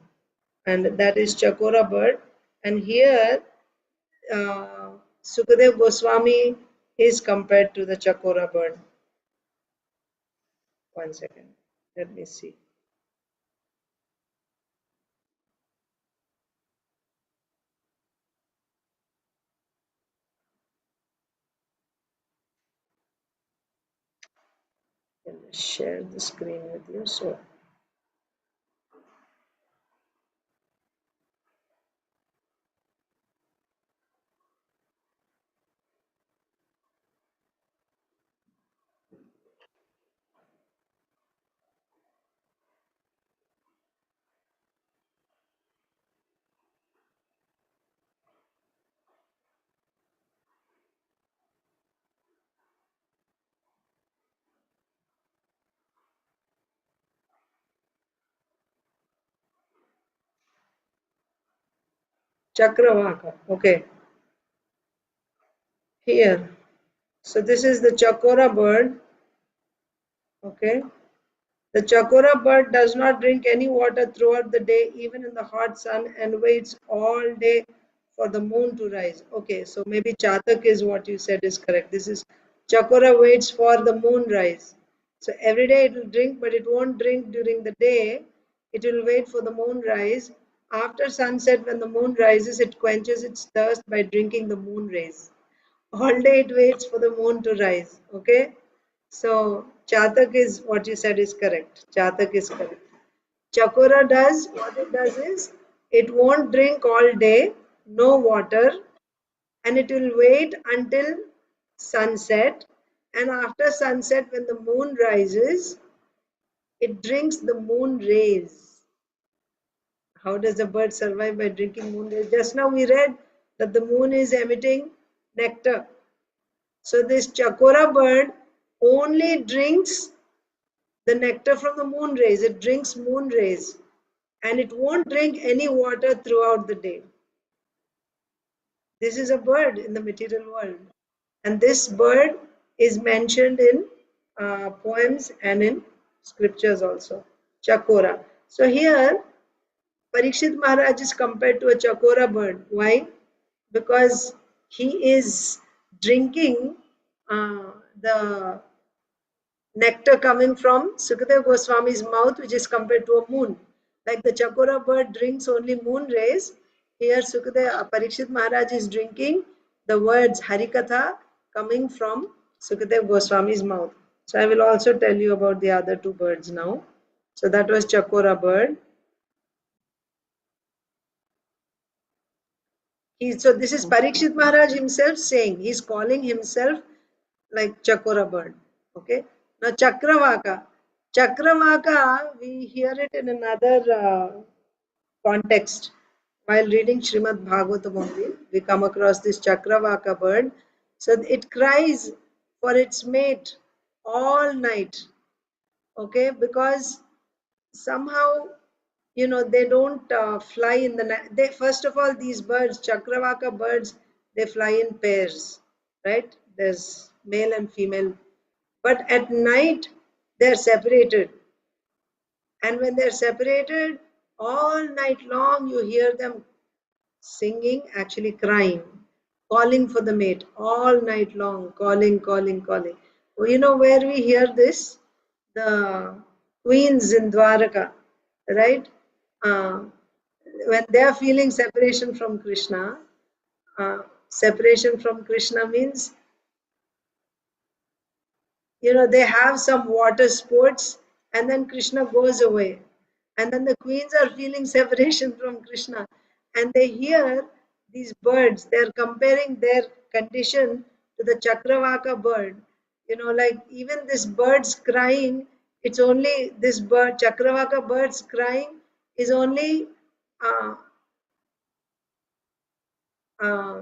And that is Chakora bird. And here Sukadev Goswami is compared to the Chakora bird. One second, let me see. I'll share the screen with you. So, Chakravaka. Okay, here. So this is the Chakora bird. Okay. The Chakora bird does not drink any water throughout the day, even in the hot sun, and waits all day for the moon to rise. Okay, so maybe Chatak is what you said is correct. This is Chakora waits for the moon rise. So every day it will drink, but it won't drink during the day. It will wait for the moon rise. After sunset, when the moon rises, it quenches its thirst by drinking the moon rays. All day it waits for the moon to rise. Okay. So Chatak is what you said is correct. Chatak is correct. Chakora does what it does is it won't drink all day, no water, and it will wait until sunset. And after sunset, when the moon rises, it drinks the moon rays. How does the bird survive by drinking moon rays? Just now we read that the moon is emitting nectar. So this Chakora bird only drinks the nectar from the moon rays. It drinks moon rays and it won't drink any water throughout the day. This is a bird in the material world. And this bird is mentioned in poems and in scriptures also. Chakora. So here, Parikshit Maharaj is compared to a Chakora bird. Why? Because he is drinking the nectar coming from Sukadev Goswami's mouth, which is compared to a moon. Like the Chakora bird drinks only moon rays, here Sukadev Parikshit Maharaj is drinking the words Harikatha coming from Sukadev Goswami's mouth. So I will also tell you about the other two birds now. So that was Chakora bird. So this is Parikshit Maharaj himself saying, he's calling himself like Chakora bird. Okay. Now Chakravaka. Chakravaka, we hear it in another context. While reading Srimad Bhagavatam only, we come across this Chakravaka bird. So it cries for its mate all night. Okay, because somehow you know, they don't fly in the night. They, first of all, these birds, Chakravaka birds, they fly in pairs, right? There's male and female. But at night, they're separated. And when they're separated, all night long, you hear them singing, actually crying, calling for the mate all night long, calling, calling, calling. Well, you know where we hear this? The queens in Dwaraka, right? When they are feeling separation from Krishna, separation from Krishna means, you know, they have some water sports and then Krishna goes away. And then the queens are feeling separation from Krishna. And they hear these birds, they're comparing their condition to the Chakravaka bird. You know, like even this bird's crying, it's only this bird, Chakravaka bird's crying is only uh, uh,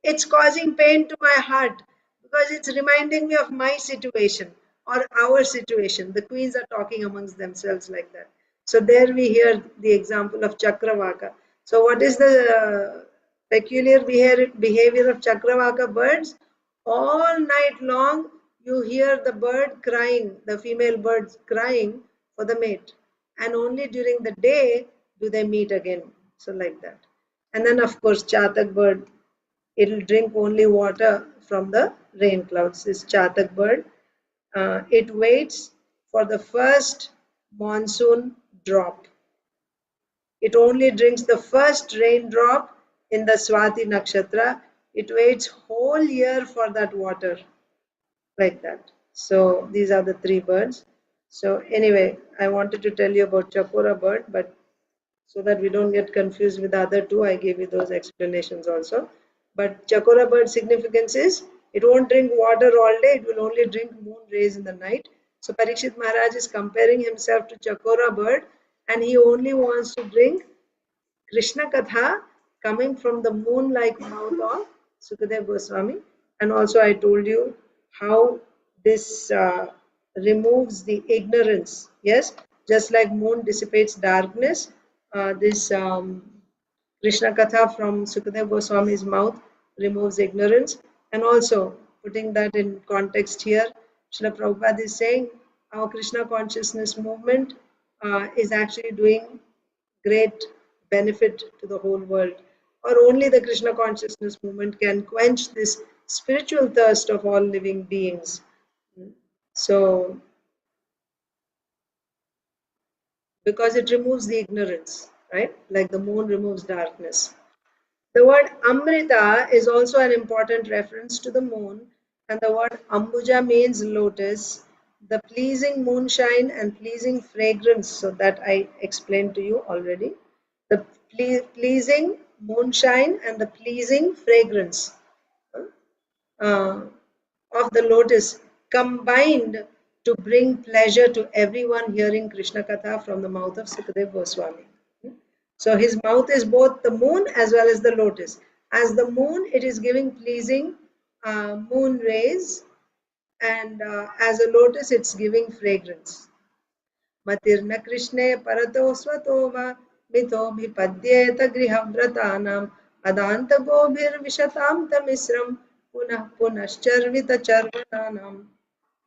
it's causing pain to my heart because it's reminding me of my situation or our situation. The queens are talking amongst themselves like that. So there we hear the example of Chakravaka. So what is the peculiar behavior of Chakravaka birds? All night long you hear the bird crying, the female birds crying for the mate. And only during the day do they meet again. So like that. And then of course Chatak bird, it'll drink only water from the rain clouds. This chatak bird, it waits for the first monsoon drop. It only drinks the first raindrop in the Swati nakshatra. It waits whole year for that water, like that. So these are the three birds. So anyway, I wanted to tell you about Chakora bird, but so that we don't get confused with the other two, I gave you those explanations also. But Chakora bird significance is it won't drink water all day, it will only drink moon rays in the night. So Parikshit Maharaj is comparing himself to Chakora bird and he only wants to drink Krishna Katha coming from the moon-like mouth of Sukadeva Goswami. And also I told you how this removes the ignorance. Yes, just like moon dissipates darkness, this Krishna Katha from Sukadeva Goswami's mouth removes ignorance. And also putting that in context here, Srila Prabhupada is saying our Krishna consciousness movement is actually doing great benefit to the whole world, or only the Krishna consciousness movement can quench this spiritual thirst of all living beings. So, because it removes the ignorance, right? Like the moon removes darkness. The word Amrita is also an important reference to the moon, and the word Ambuja means lotus. The pleasing moonshine and pleasing fragrance, so that I explained to you already. The pleasing moonshine and the pleasing fragrance of the lotus combined to bring pleasure to everyone hearing Krishna Katha from the mouth of Sukadeva Goswami. So his mouth is both the moon as well as the lotus. As the moon, it is giving pleasing moon rays, and as a lotus, it's giving fragrance. Matirna Krishne parato svatova mito bhipadyeta grihavratanam adanta gobhir vishatam tamisram punah punascharvita charvananam.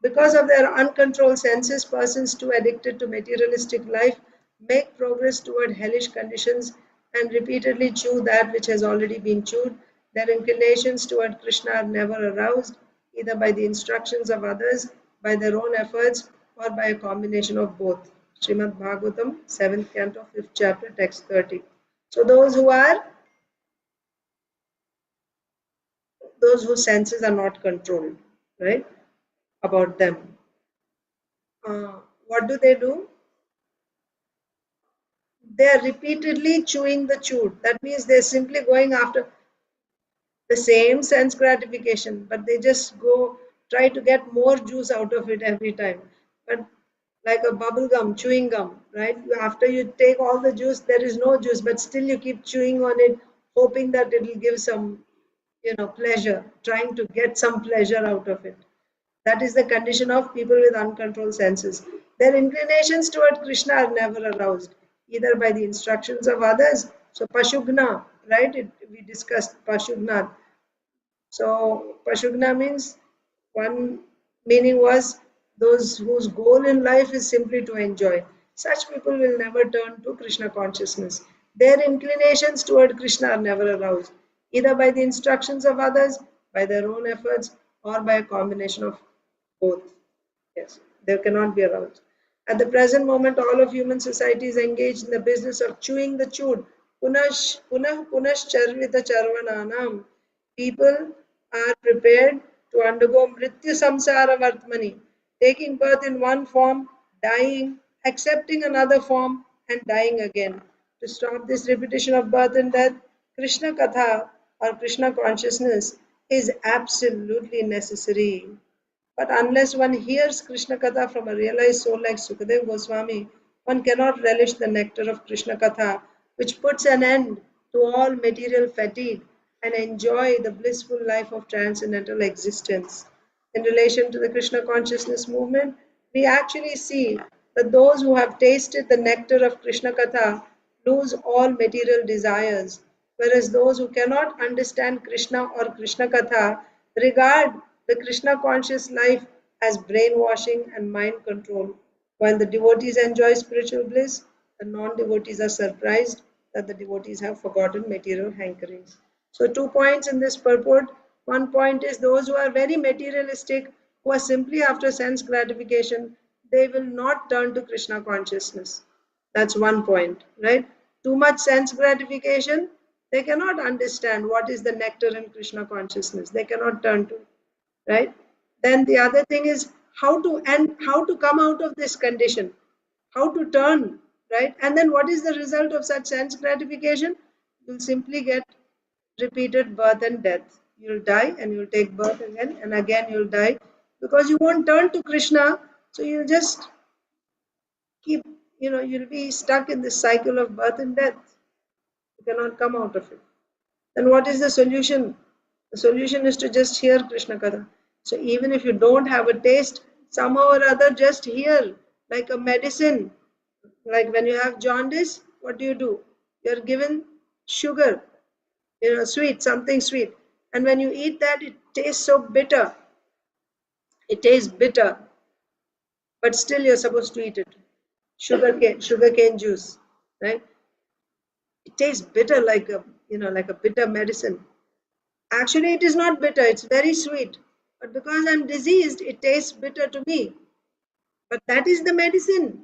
Because of their uncontrolled senses, persons too addicted to materialistic life make progress toward hellish conditions and repeatedly chew that which has already been chewed. Their inclinations toward Krishna are never aroused, either by the instructions of others, by their own efforts, or by a combination of both. Srimad Bhagavatam, 7th canto, 5th chapter, text 30. So those whose senses are not controlled, right, about them. What do? They are repeatedly chewing the chewed. That means they're simply going after the same sense gratification, but they just go try to get more juice out of it every time. But like a bubble gum, chewing gum, right? After you take all the juice, there is no juice, but still you keep chewing on it, hoping that it will give some, pleasure, trying to get some pleasure out of it. That is the condition of people with uncontrolled senses. Their inclinations toward Krishna are never aroused, either by the instructions of others. So Pashugna, right? We discussed Pashugna. So Pashugna means, one meaning was those whose goal in life is simply to enjoy. Such people will never turn to Krishna consciousness. Their inclinations toward Krishna are never aroused, either by the instructions of others, by their own efforts, or by a combination of both. Yes, there cannot be aroused. At the present moment, all of human society is engaged in the business of chewing the chewed. Punash charvita charvananam. People are prepared to undergo mrityu samsara vartmani, taking birth in one form, dying, accepting another form, and dying again. To stop this repetition of birth and death, Krishna Katha or Krishna consciousness is absolutely necessary. But unless one hears Krishna Katha from a realized soul like Sukadeva Goswami, one cannot relish the nectar of Krishna Katha, which puts an end to all material fatigue and enjoy the blissful life of transcendental existence. In relation to the Krishna consciousness movement, we actually see that those who have tasted the nectar of Krishna Katha lose all material desires, whereas those who cannot understand Krishna or Krishna Katha regard the Krishna conscious life as brainwashing and mind control. While the devotees enjoy spiritual bliss, the non devotees are surprised that the devotees have forgotten material hankerings. So, 2 points in this purport. One point is those who are very materialistic, who are simply after sense gratification, they will not turn to Krishna consciousness. That's one point, right? Too much sense gratification, they cannot understand what is the nectar in Krishna consciousness. They cannot turn to it, right? Then the other thing is how to come out of this condition, how to turn, right? And then what is the result of such sense gratification? You'll simply get repeated birth and death. You'll die and you'll take birth again and again you'll die because you won't turn to Krishna. So you'll just keep, you'll be stuck in this cycle of birth and death. You cannot come out of it. Then what is the solution? The solution is to just hear Krishna Katha. So even if you don't have a taste, somehow or other just hear, like a medicine. Like when you have jaundice, what do? You're given sugar, sweet, something sweet. And when you eat that, it tastes so bitter. It tastes bitter, but still you're supposed to eat it. Sugarcane juice, right? It tastes bitter like a bitter medicine. Actually, it is not bitter, it's very sweet. But because I'm diseased, it tastes bitter to me. But that is the medicine.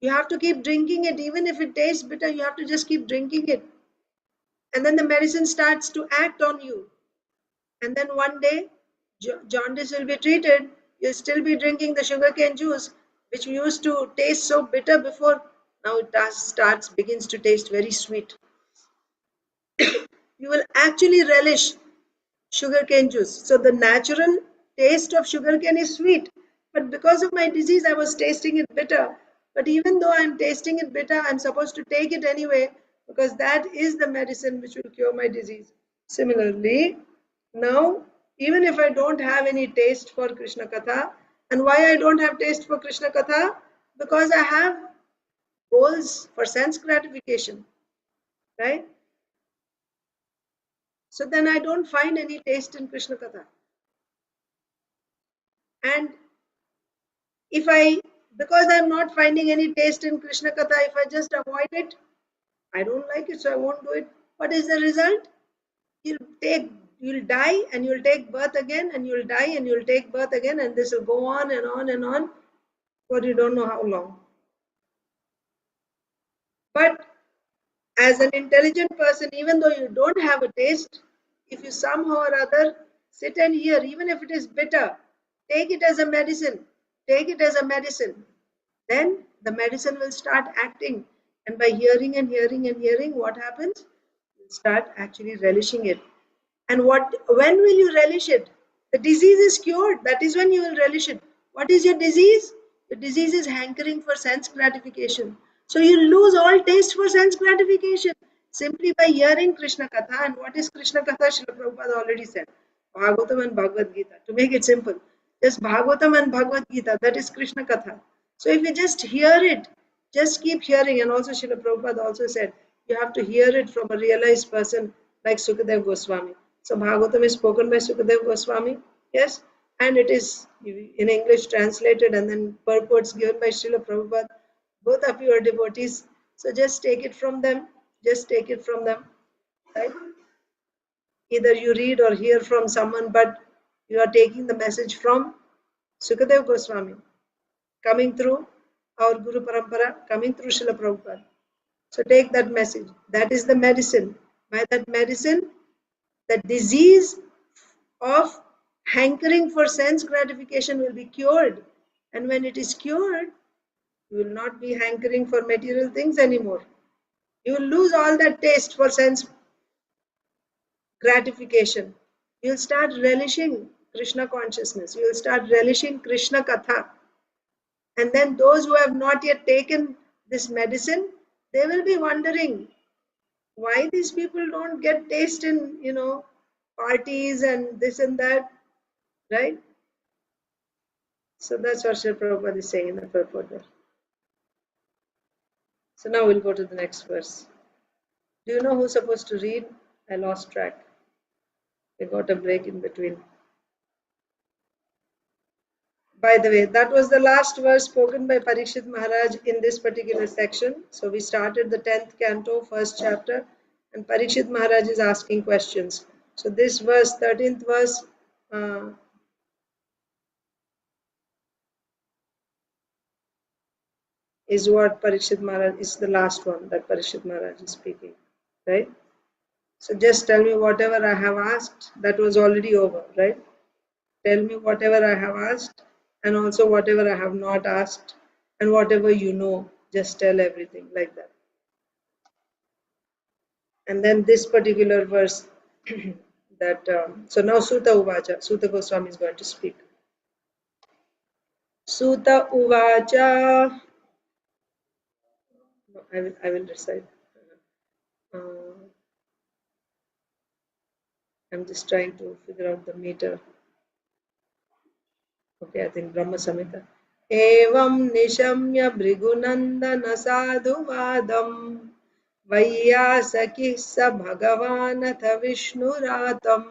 You have to keep drinking it. Even if it tastes bitter, you have to just keep drinking it. And then the medicine starts to act on you. And then one day, jaundice will be treated. You'll still be drinking the sugarcane juice, which used to taste so bitter before. Now it begins to taste very sweet. You will actually relish sugarcane juice. So the natural taste of sugarcane is sweet. But because of my disease, I was tasting it bitter. But even though I'm tasting it bitter, I'm supposed to take it anyway because that is the medicine which will cure my disease. Similarly, now, even if I don't have any taste for Krishna Katha, and why I don't have taste for Krishna Katha? Because I have goals for sense gratification, right? So then I don't find any taste in Krishna Katha. And because I'm not finding any taste in Krishna Katha, if I just avoid it, I don't like it, so I won't do it. What is the result? You'll die and you'll take birth again, and you'll die and you'll take birth again, and this will go on and on and on for you don't know how long. But as an intelligent person, even though you don't have a taste, if you somehow or other sit and hear, even if it is bitter, take it as a medicine. Take it as a medicine. Then the medicine will start acting. And by hearing and hearing and hearing, what happens? You'll start actually relishing it. And when will you relish it? The disease is cured. That is when you will relish it. What is your disease? Your disease is hankering for sense gratification. So you lose all taste for sense gratification simply by hearing Krishna Katha. And what is Krishna Katha? Srila Prabhupada already said. Bhagavatam and Bhagavad Gita. To make it simple, just Bhagavatam and Bhagavad Gita. That is Krishna Katha. So if you just hear it, just keep hearing. And also Srila Prabhupada also said, you have to hear it from a realized person like Sukadev Goswami. So Bhagavatam is spoken by Sukadev Goswami, yes, and it is in English translated and then purports given by Srila Prabhupada. Both of you are devotees, so just take it from them. Just take it from them, right? Either you read or hear from someone, but you are taking the message from Sukadev Goswami, coming through our Guru Parampara, coming through Srila Prabhupada. So take that message. That is the medicine. By that medicine, the disease of hankering for sense gratification will be cured. And when it is cured, you will not be hankering for material things anymore. You will lose all that taste for sense gratification. You will start relishing Krishna consciousness. You will start relishing Krishna Katha. And then those who have not yet taken this medicine, they will be wondering why these people don't get taste in, parties and this and that, right? So that's what Srila Prabhupada is saying in the purport there. So now we'll go to the next verse. Do you know who's supposed to read? I lost track. We got a break in between. By the way, that was the last verse spoken by Parikshit Maharaj in this particular section. So we started the 10th canto, first chapter, and Parikshit Maharaj is asking questions. So this verse, 13th verse, is what Parikshit Maharaj is the last one that Parikshit Maharaj is speaking, right? So just tell me whatever I have asked, that was already over, right? Tell me whatever I have asked and also whatever I have not asked and whatever you know, just tell everything like that. And then this particular verse that, so now Suta Uvacha, Suta Goswami is going to speak. Suta Uvacha, I will recite. I'm just trying to figure out the meter. Okay, I think Brahma Samhita. Evam nishamya bhrigunandana sadhuvadam vayyasakih sa bhagavanatha vishnuratam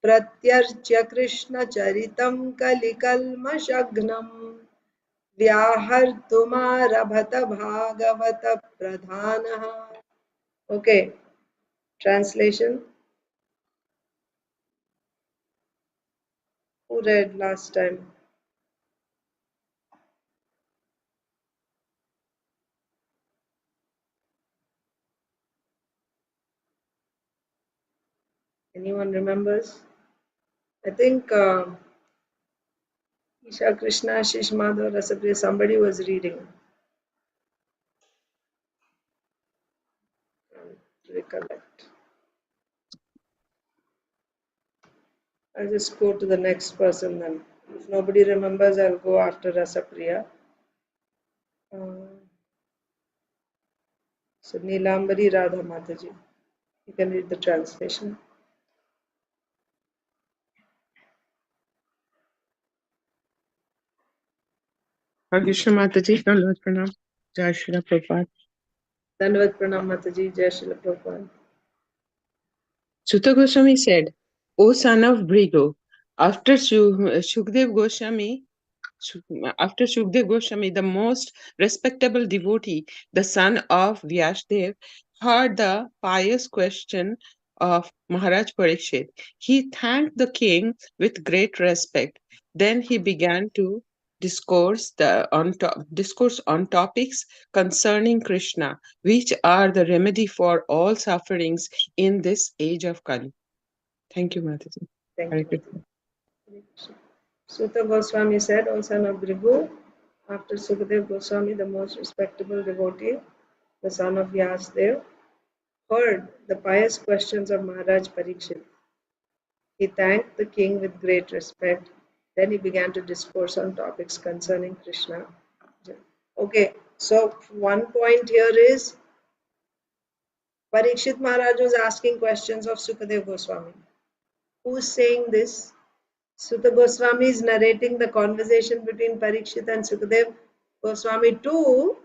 pratyarchya krishna charitam kalikalmashagnam vyahartumarabhata bhagavata pradhanaha. Okay, translation. Who read last time? Anyone remembers? I think Isha Krishna, Shish Madhav, Rasapriya, somebody was reading. Recollect. I'll just go to the next person then. If nobody remembers, I'll go after Rasapriya. So Neelambari Radha Mataji. You can read the translation. Krishna Mataji, Dandavat Pranam, Jai Shri Prabhupada. Dandavat Pranam Mataji, Jai Shri Prabhupada. Suta Goswami said, O son of Brigo, after Shukdev Goswami, the most respectable devotee, the son of Vyasdev, heard the pious question of Maharaj Parikshit. He thanked the king with great respect. Then he began to discourse on topics concerning Krishna, which are the remedy for all sufferings in this age of Kali. Thank you, Mataji. Thank Hare you. Krishna. Suta Goswami said, O son of Bhrigu, after Sukadev Goswami, the most respectable devotee, the son of Vyasdev, heard the pious questions of Maharaj Parikshit. He thanked the king with great respect. Then he began to discourse on topics concerning Krishna. Okay, so one point here is Parikshit Maharaj was asking questions of Sukadev Goswami. Who's saying this? Suta Goswami is narrating the conversation between Parikshit and Sukadev Goswami to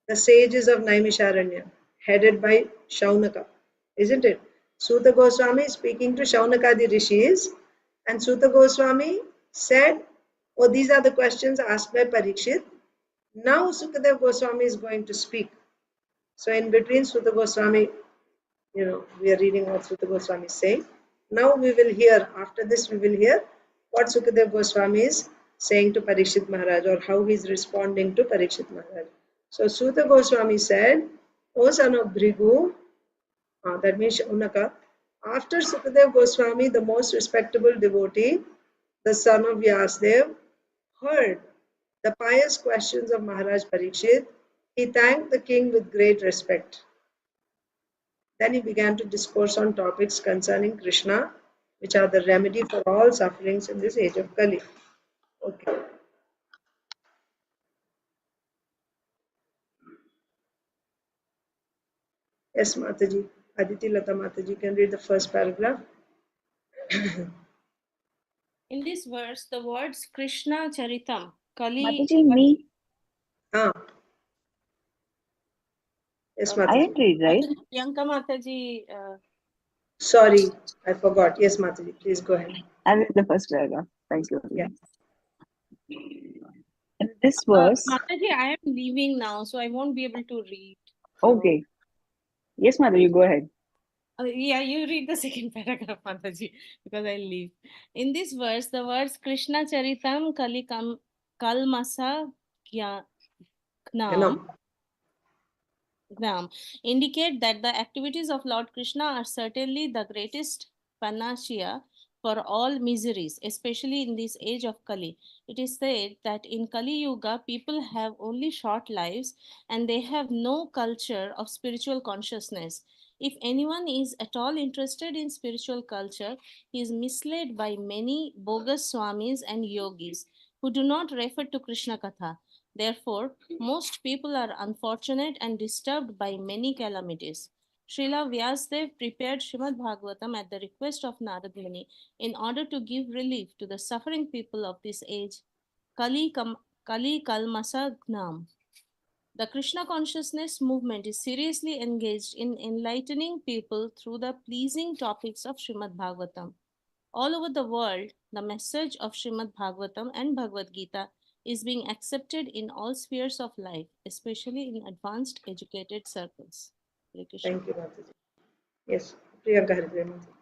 the sages of Naimisharanya, headed by Shaunaka, isn't it? Suta Goswami speaking to Shaunakadi rishis, and Suta Goswami said, "Oh, these are the questions asked by Parikshit. Now Sukadev Goswami is going to speak." So in between Suta Goswami, we are reading what Suta Goswami is saying. Now we will hear, after this we will hear what Sukadev Goswami is saying to Parikshit Maharaj, or how he is responding to Parikshit Maharaj. So Suta Goswami said, "O son of Bhrigu," that means Shaunaka, after Sukadev Goswami, the most respectable devotee, the son of Vyasdev, heard the pious questions of Maharaj Parikshit, he thanked the king with great respect. Then he began to discourse on topics concerning Krishna, which are the remedy for all sufferings in this age of Kali. Okay. Yes, Mataji. Aditi Lata Mataji can read the first paragraph. In this verse, the words Krishna Charitam, Kali. Mataji, me. Yes, I Mataji. am read, right? Priyanka Mataji. Sorry, I forgot. Yes, Mataji, please go ahead. I read the first paragraph. Thank you. Yeah. In this verse. Mataji, I am leaving now, so I won't be able to read. Okay. Yes, Mataji, you go ahead. Yeah, you read the second paragraph, Mataji, because I'll leave. In this verse, the words Krishna Charitam Kali Kalmasa Gnam indicate that the activities of Lord Krishna are certainly the greatest panacea for all miseries, especially in this age of Kali. It is said that in Kali Yuga, people have only short lives and they have no culture of spiritual consciousness. If anyone is at all interested in spiritual culture, he is misled by many bogus swamis and yogis who do not refer to Krishna Katha. Therefore, most people are unfortunate and disturbed by many calamities. Srila Vyasdev prepared Srimad Bhagavatam at the request of Narad Muni in order to give relief to the suffering people of this age. Kali Kalmasa Gnam. The Krishna consciousness movement is seriously engaged in enlightening people through the pleasing topics of Srimad Bhagavatam. All over the world, the message of Srimad Bhagavatam and Bhagavad Gita is being accepted in all spheres of life, especially in advanced educated circles. Thank you, Mataji. Yes, Priyanka Haripriya Mataji.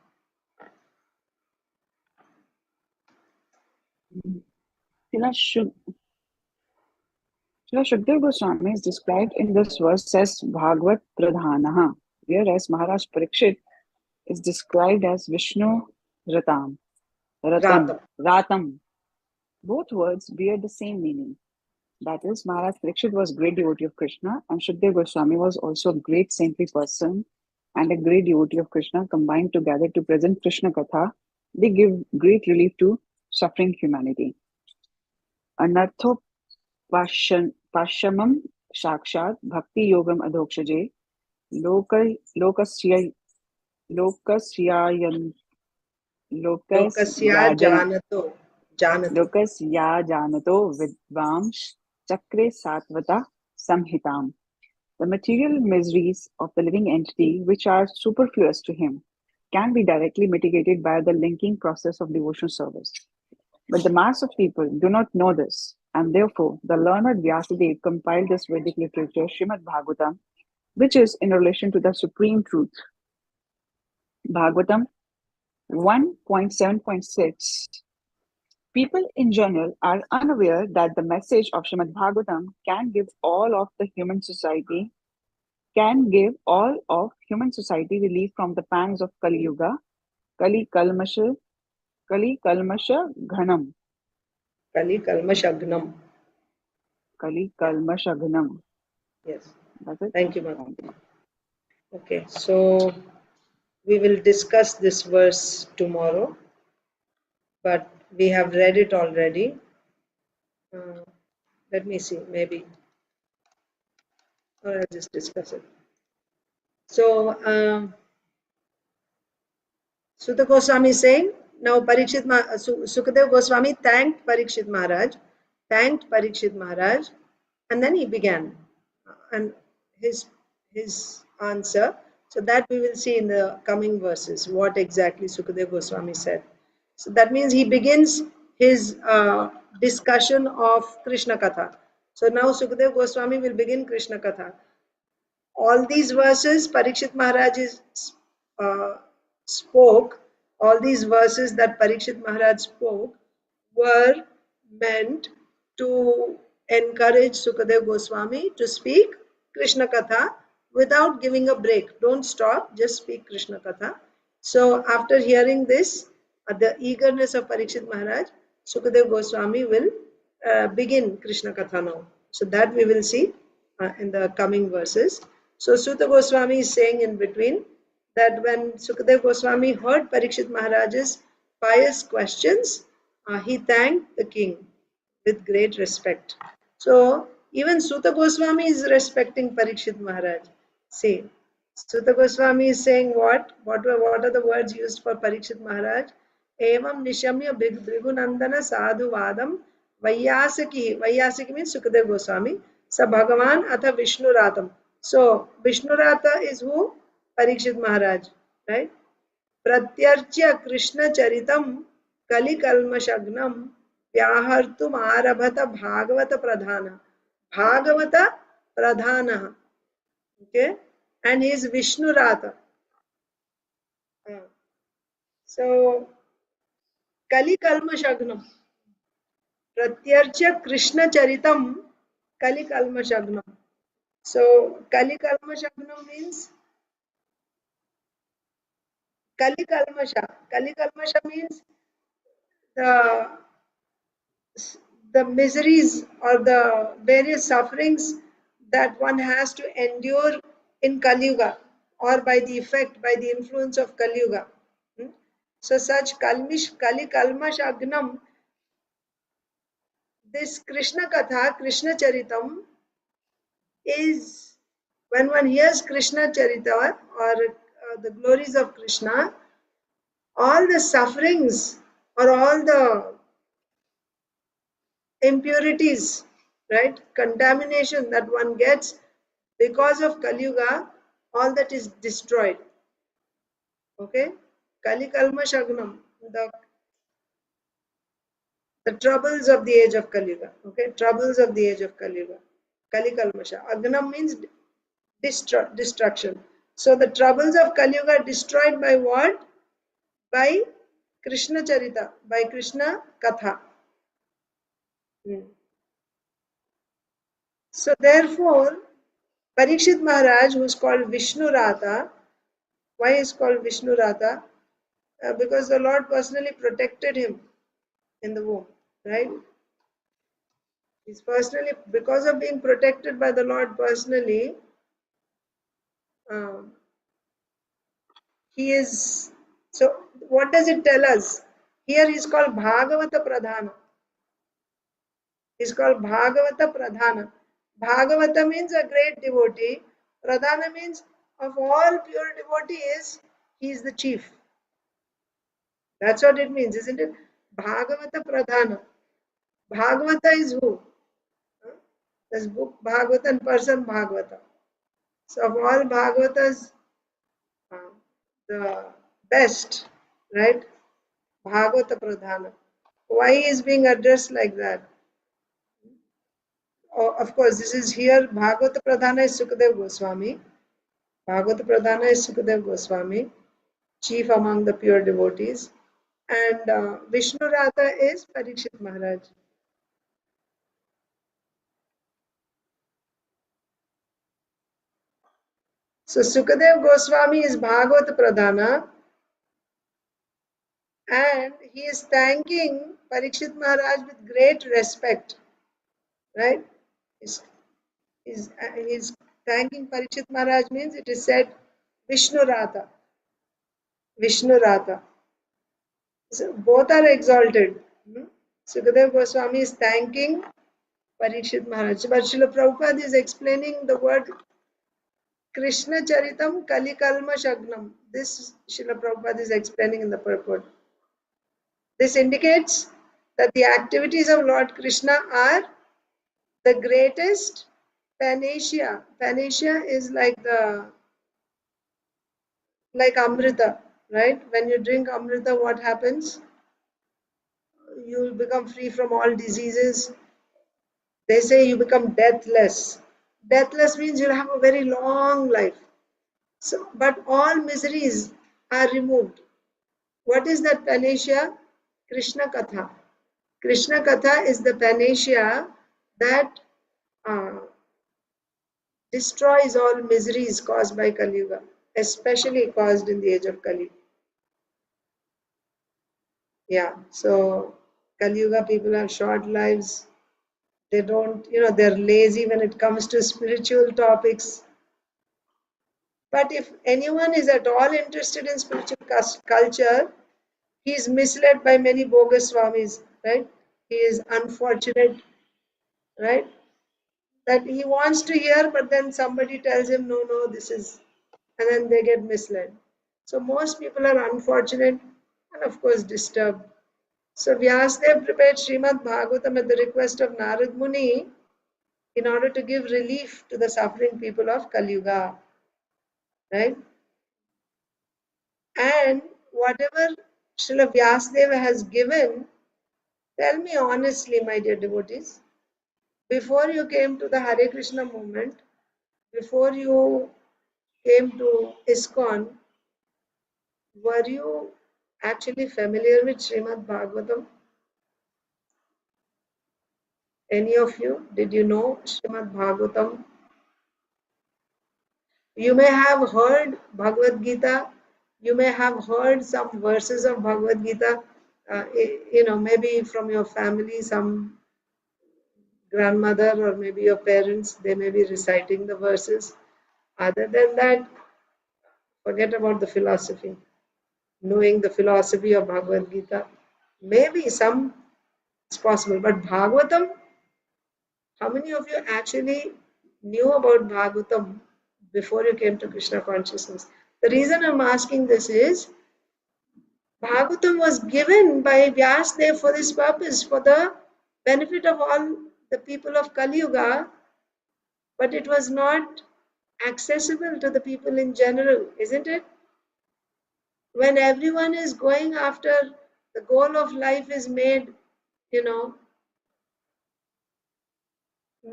Srila Shukdev Goswami is described in this verse as Bhagavat Pradhanaha, whereas Maharaj Parikshit is described as Vishnu Ratam. Both words bear the same meaning. That is, Maharaj Parikshit was a great devotee of Krishna, and Shukdev Goswami was also a great saintly person and a great devotee of Krishna. Combined together to present Krishna Katha, they give great relief to suffering humanity. Anartho Pashamam Shakshat Bhakti Yogam Adhokshaje Lokasya Janato Vidvamsh Chakre Satvata Samhitam. The material miseries of the living entity, which are superfluous to him, can be directly mitigated by the linking process of devotional service. But the mass of people do not know this, and therefore the learned Vyasadeva compiled this Vedic literature, Srimad Bhagavatam, which is in relation to the supreme truth. Bhagavatam 1.7.6. People in general are unaware that the message of Srimad Bhagavatam can give all of human society relief from the pangs of Kali Yuga, Kali Kalmasha Ghanam. Kali Kalmashagnam. Yes. That's it. Thank you, Mataji. Okay, so we will discuss this verse tomorrow, but we have read it already. Let me see, maybe, or I'll just discuss it. So, Sutta Goswami is saying, now Sukadev Goswami thanked Parikshit Maharaj And then he began, and his answer. So that we will see in the coming verses what exactly Sukadeva Goswami said. So that means he begins his discussion of Krishna Katha. So now Sukadeva Goswami will begin Krishna Katha. All these verses Parikshit Maharaj spoke, all these verses that Parikshit Maharaj spoke were meant to encourage Sukadeva Goswami to speak Krishna Katha without giving a break. Don't stop, just speak Krishna Katha. So after hearing this, the eagerness of Parikshit Maharaj, Sukadeva Goswami will begin Krishna Katha now. So that we will see in the coming verses. So Suta Goswami is saying in between that when Sukadeva Goswami heard Parikshit Maharaj's pious questions, he thanked the king with great respect. So even Suta Goswami is respecting Parikshit Maharaj. See, Suta Goswami is saying what? What are the words used for Parikshit Maharaj? Evam nishamya bhrigunandana sadhu vadam vayyasaki. Vayyasaki means Sukadeva Goswami. Sa Bhagavan atha Vishnu Ratam. So Vishnu Rata is who? Parikshit Maharaj, right? Pratyarchya Krishna Charitam Kali Kalmashagnam Vyahartum Arabhata Bhagavata Pradhana. Bhagavata Pradhana. Okay? And he is Vishnu Rata. So Kali Kalmashagnam. Pratyarchya Krishna Charitam Kali Kalmashagnam. So Kali Kalmashagnam means Kali Kalmasha. Kali Kalmasha means the miseries or the various sufferings that one has to endure in Kali Yuga or by the effect, by the influence of Kali Yuga. So such Kali Kalmash Agnam, this Krishna Katha, Krishna Charitam is, when one hears Krishna Charita or the glories of Krishna, all the sufferings or all the impurities, right, contamination that one gets because of Kali Yuga, all that is destroyed. Okay, Kali Kalmashagnam, the troubles of the age of Kali Yuga. Okay, troubles of the age of Kali Yuga. Kali Kalmasha. Agnam means destruction. So the troubles of Kali Yuga are destroyed by what? By Krishna Charita, by Krishna Katha. So therefore, Parikshit Maharaj, who is called Vishnu Rata, why is called Vishnu Rata? Because the Lord personally protected him in the womb, right? He's personally, because of being protected by the Lord personally, he is. So what does it tell us? Here he's called Bhagavata Pradhana. He's called Bhagavata Pradhana. Bhagavata means a great devotee. Pradhana means of all pure devotees, he is the chief. That's what it means, isn't it? Bhagavata Pradhana. Bhagavata is who? This book Bhagavata and person Bhagavata. So of all Bhagavatas, the best, right? Bhagavata Pradhana. Why is being addressed like that? Oh, of course, this is here. Bhagavata Pradhana is Sukadeva Goswami. Bhagavata Pradhana is Sukadeva Goswami, chief among the pure devotees. And Vishnu Rata is Parikshit Maharaj. So Sukadeva Goswami is Bhagavata Pradhana, and he is thanking Parikshit Maharaj with great respect, right? He's thanking Parikshit Maharaj means it is said Vishnu Rata. Vishnu Rata. So both are exalted. Sukadeva Goswami is thanking Parikshit Maharaj. But Srila Prabhupada is explaining the word Krishna Charitam Kali Kalmashagnam. This Srila Prabhupada is explaining in the purport. This indicates that the activities of Lord Krishna are The greatest panacea. Panacea is like Amrita, right? When you drink Amrita, what happens? You will become free from all diseases. They say you become deathless. Deathless means you'll have a very long life. So, but all miseries are removed. What is that panacea? Krishna Katha. Krishna Katha is the panacea that destroys all miseries caused by Kali Yuga, especially caused in the age of Kali. Yeah, so Kali Yuga people have short lives. They don't, they're lazy when it comes to spiritual topics. But if anyone is at all interested in spiritual culture, he is misled by many bogus swamis, right? He is unfortunate, right? That he wants to hear, but then somebody tells him, no, this is, and then they get misled. So most people are unfortunate and of course disturbed. So Vyasadeva prepared Srimad Bhagavatam at the request of Narad Muni in order to give relief to the suffering people of Kali Yuga, right? And whatever Srila Vyasadeva has given, tell me honestly, my dear devotees, before you came to the Hare Krishna movement, before you came to ISKCON, were you actually familiar with Srimad Bhagavatam? Any of you? Did you know Srimad Bhagavatam? You may have heard Bhagavad Gita. You may have heard some verses of Bhagavad Gita, maybe from your family, some grandmother or maybe your parents, they may be reciting the verses. Other than that, forget about the philosophy. Knowing the philosophy of Bhagavad Gita, maybe some it's possible, but Bhagavatam, how many of you actually knew about Bhagavatam before you came to Krishna consciousness? The reason I'm asking this is Bhagavatam was given by Vyasadeva for this purpose, for the benefit of all the people of Kali Yuga, but it was not accessible to the people in general, isn't it? When everyone is going after the goal of life is made,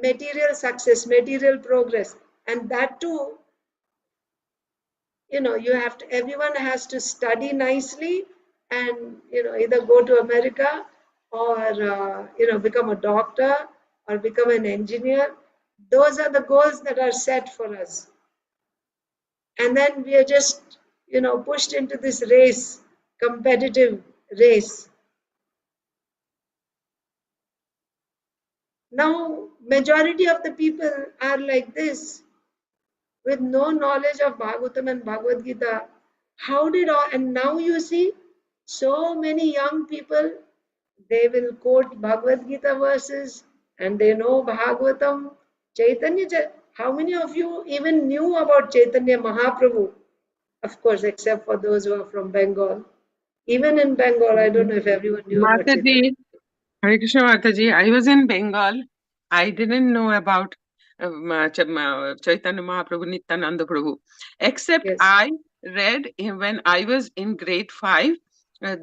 material success, material progress, and that too, everyone has to study nicely and, either go to America or, become a doctor or become an engineer. Those are the goals that are set for us. And then we are just, pushed into this race, competitive race. Now, majority of the people are like this, with no knowledge of Bhagavatam and Bhagavad Gita. And now you see, so many young people, they will quote Bhagavad Gita verses and they know Bhagavatam, Chaitanya. How many of you even knew about Chaitanya Mahaprabhu? Of course, except for those who are from Bengal. Even in Bengal, I don't know if everyone knew about Chaitanya. Mataji, Hare Krishna Mataji, I was in Bengal. I didn't know about Chaitanya Mahaprabhu, Nityananda Prabhu, except Yes. I read when I was in grade 5.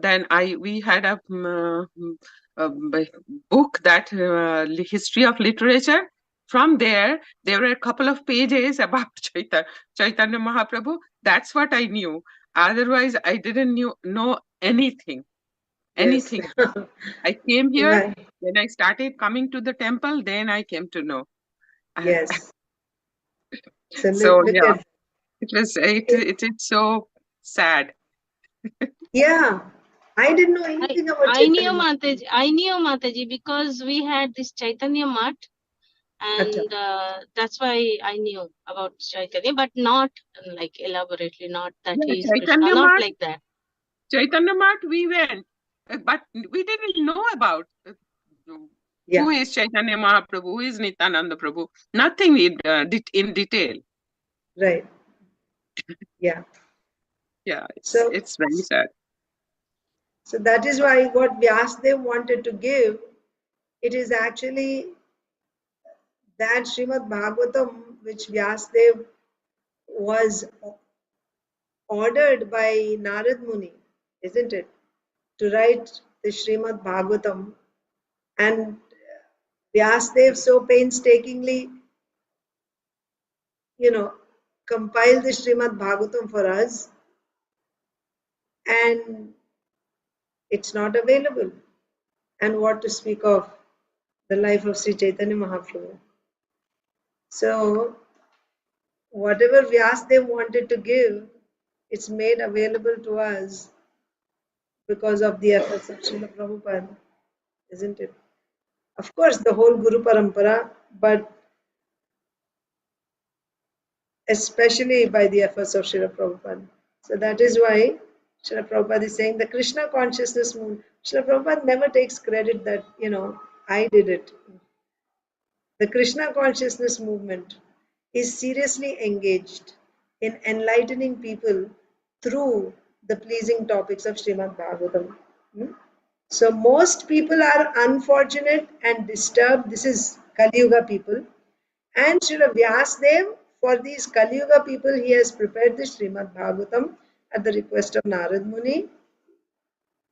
Then we had a book that history of literature. From there were a couple of pages about Chaitanya Mahaprabhu. That's what I knew. Otherwise, I didn't know anything. Anything. Yes. I came here, when I started coming to the temple, then I came to know. Yes. So So look yeah, at it is so sad. yeah. I didn't know anything about I knew Chaitanya. Mataji because we had this Chaitanya Mat, and that's why I knew about Chaitanya, but not like elaborately, not that Yeah, he is Krishna, not like that. Chaitanya Mat, we went, but we didn't know about who is Chaitanya Mahaprabhu, who is Nityananda Prabhu. Nothing in detail. Right. Yeah. Yeah, it's very sad. So that is why what Vyasadeva wanted to give, it is actually that Srimad Bhagavatam, which Vyasadev was ordered by Narad Muni, isn't it, to write the Srimad Bhagavatam, and Vyasadev so painstakingly, compiled the Srimad Bhagavatam for us, and it's not available. And what to speak of the life of Sri Chaitanya Mahaprabhu. So, whatever Vyasadev wanted to give, it's made available to us because of the efforts of Srila Prabhupada, isn't it? Of course, the whole Guru Parampara, but especially by the efforts of Srila Prabhupada. So that is why Srila Prabhupada is saying the Krishna consciousness movement. Srila Prabhupada never takes credit that, I did it. The Krishna consciousness movement is seriously engaged in enlightening people through the pleasing topics of Srimad Bhagavatam. So most people are unfortunate and disturbed. This is Kali Yuga people. And Srila Vyasadev, for these Kali Yuga people, he has prepared the Srimad Bhagavatam at the request of Narad Muni.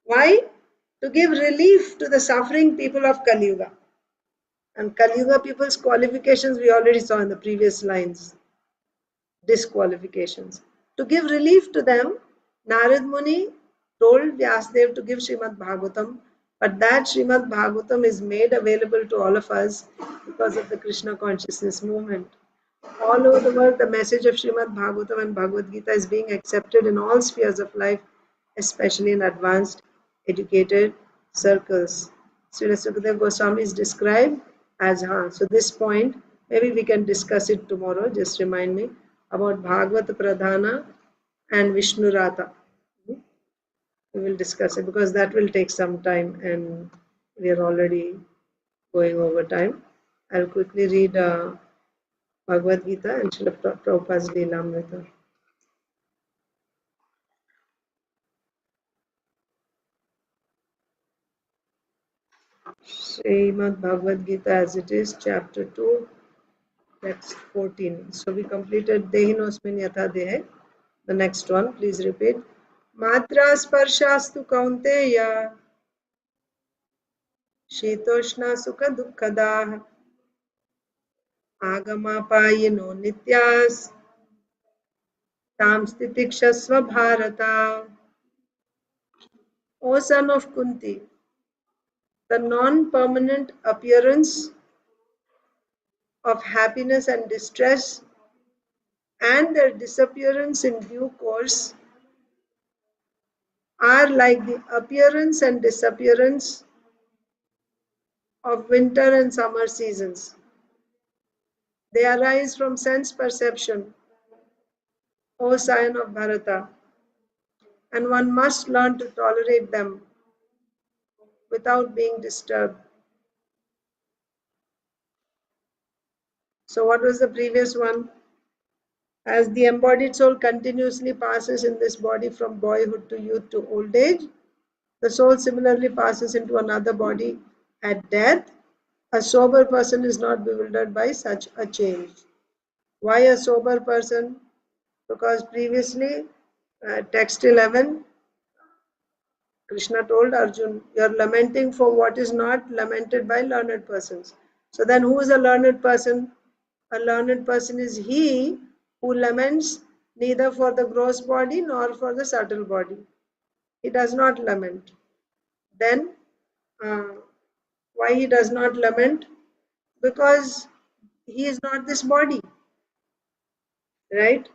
Why? To give relief to the suffering people of Kali Yuga. And Kali Yuga people's qualifications we already saw in the previous lines. Disqualifications. To give relief to them, Narad Muni told Vyasadev to give Srimad Bhagavatam, but that Srimad Bhagavatam is made available to all of us because of the Krishna consciousness movement. All over the world, the message of Srimad Bhagavatam and Bhagavad Gita is being accepted in all spheres of life, especially in advanced, educated circles. Srila Sukadeva Goswami is described as So this point, maybe we can discuss it tomorrow. Just remind me about Bhagavad Pradhana and Vishnu Rata. We will discuss it because that will take some time and we are already going over time. I'll quickly read Bhagavad Gita and Srila Prabhupada's Leelamrita. Srimad Bhagavad Gita as it is, chapter 2, text 14. So we completed Dehinosmin Yatha Dehe. The next one, please repeat. Matra Sparshastu Kaunteya Shitoshna Sukha Dukkhadaha Agamapayino Nityas Tam Stitikshasva Bharata. O son of Kunti, the non-permanent appearance of happiness and distress and their disappearance in due course are like the appearance and disappearance of winter and summer seasons. They arise from sense perception, O scion of Bharata, and one must learn to tolerate them without being disturbed. So what was the previous one? As the embodied soul continuously passes in this body from boyhood to youth to old age, the soul similarly passes into another body at death. A sober person is not bewildered by such a change. Why a sober person? Because previously, text 11, Krishna told Arjun, you're lamenting for what is not lamented by learned persons. So then who is a learned person? A learned person is he who laments neither for the gross body nor for the subtle body. He does not lament. Then, why he does not lament? Because he is not this body. Right?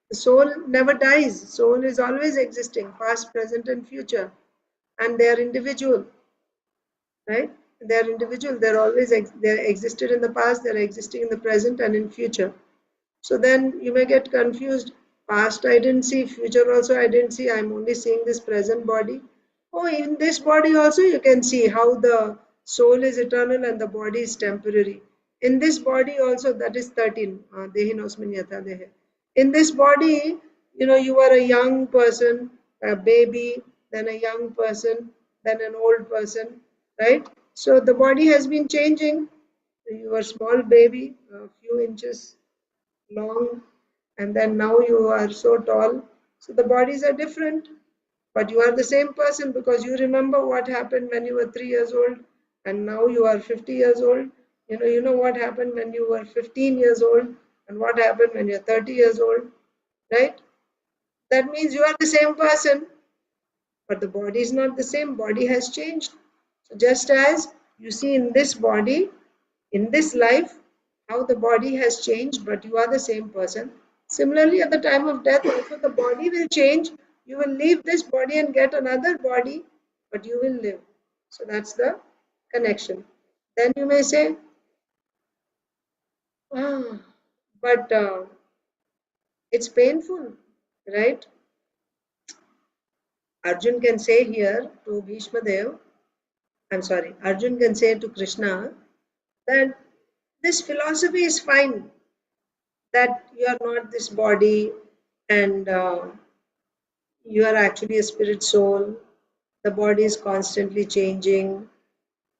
The soul never dies. Soul is always existing, past, present, and future. And they are individual. Right? They are individual. They're always they're existed in the past, they're existing in the present and in future. So then you may get confused. Past I didn't see, future also I didn't see. I'm only seeing this present body. Oh, in this body also you can see how the soul is eternal and the body is temporary. In this body also, that is 13. Dehinosmin Yatha Dehe. In this body, you are a young person, a baby, then a young person, then an old person, right? So the body has been changing. You were a small baby, a few inches long, and then now you are so tall. So the bodies are different, but you are the same person because you remember what happened when you were 3 years old and now you are 50 years old. You know what happened when you were 15 years old and what happened when you're 30 years old, right? That means you are the same person, but the body is not the same. Body has changed. So just as you see in this body, in this life, how the body has changed, but you are the same person. Similarly, at the time of death, also the body will change. You will leave this body and get another body, but you will live. So that's the connection. Then you may say, ah, but it's painful, right? Arjun can say here to Bhishma Dev, Arjun can say to Krishna that this philosophy is fine, that you are not this body and you are actually a spirit soul. The body is constantly changing.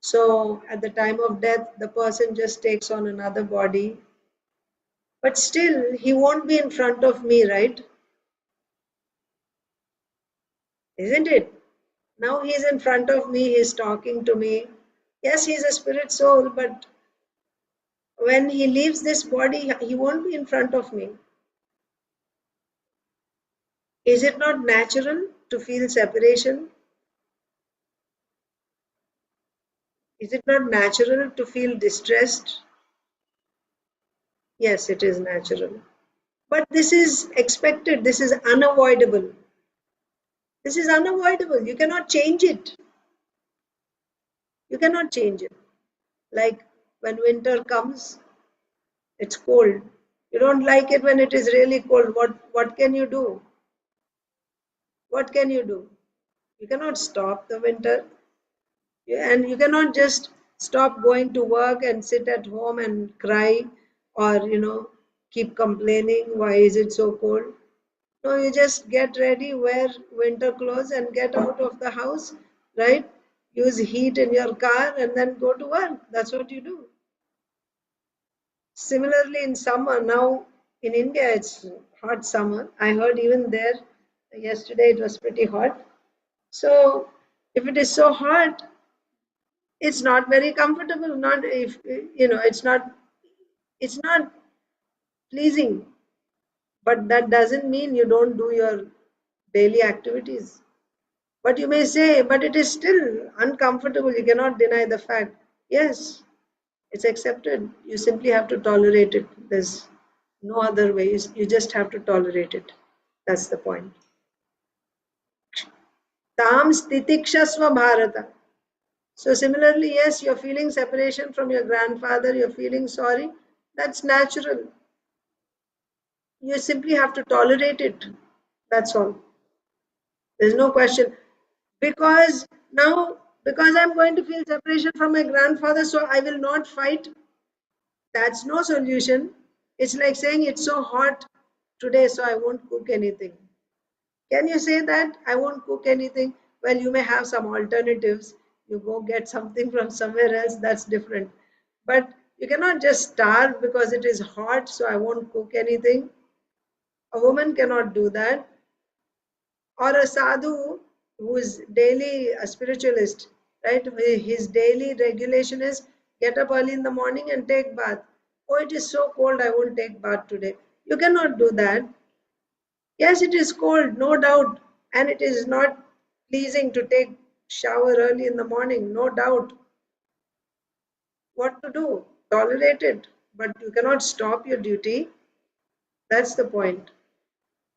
So at the time of death, the person just takes on another body. But still, he won't be in front of me, right? Isn't it? Now he's in front of me, he's talking to me. Yes, he's a spirit soul, but when he leaves this body, he won't be in front of me. Is it not natural to feel separation? Is it not natural to feel distressed? Yes, it is natural. But this is expected, this is unavoidable. This is unavoidable. You cannot change it. You cannot change it. Like when winter comes, it's cold. You don't like it when it is really cold. What can you do? What can you do? You cannot stop the winter. And you cannot just stop going to work and sit at home and cry or, keep complaining. Why is it so cold? No, you just get ready, wear winter clothes and get out of the house, right? Use heat in your car and then go to work. That's what you do. Similarly, in summer, now in India, it's hot summer. I heard even there, yesterday it was pretty hot. So if it is so hot, it's not very comfortable. Not if, it's not pleasing. But that doesn't mean you don't do your daily activities. But you may say, but it is still uncomfortable. You cannot deny the fact. Yes, it's accepted. You simply have to tolerate it. There's no other way. You just have to tolerate it. That's the point. Tam stitikshasva bharata. So similarly, yes, you're feeling separation from your grandfather. You're feeling sorry. That's natural. You simply have to tolerate it. That's all. There's no question. Because I'm going to feel separation from my grandfather, so I will not fight. That's no solution. It's like saying it's so hot today, so I won't cook anything. Can you say that? I won't cook anything. Well, you may have some alternatives. You go get something from somewhere else, that's different. But you cannot just starve because it is hot, so I won't cook anything. A woman cannot do that. Or a sadhu who is daily a spiritualist, right? His daily regulation is get up early in the morning and take bath. Oh, it is so cold, I won't take bath today. You cannot do that. Yes, it is cold, no doubt, and it is not pleasing to take shower early in the morning, no doubt. What to do? Tolerate it, but you cannot stop your duty. That's the point.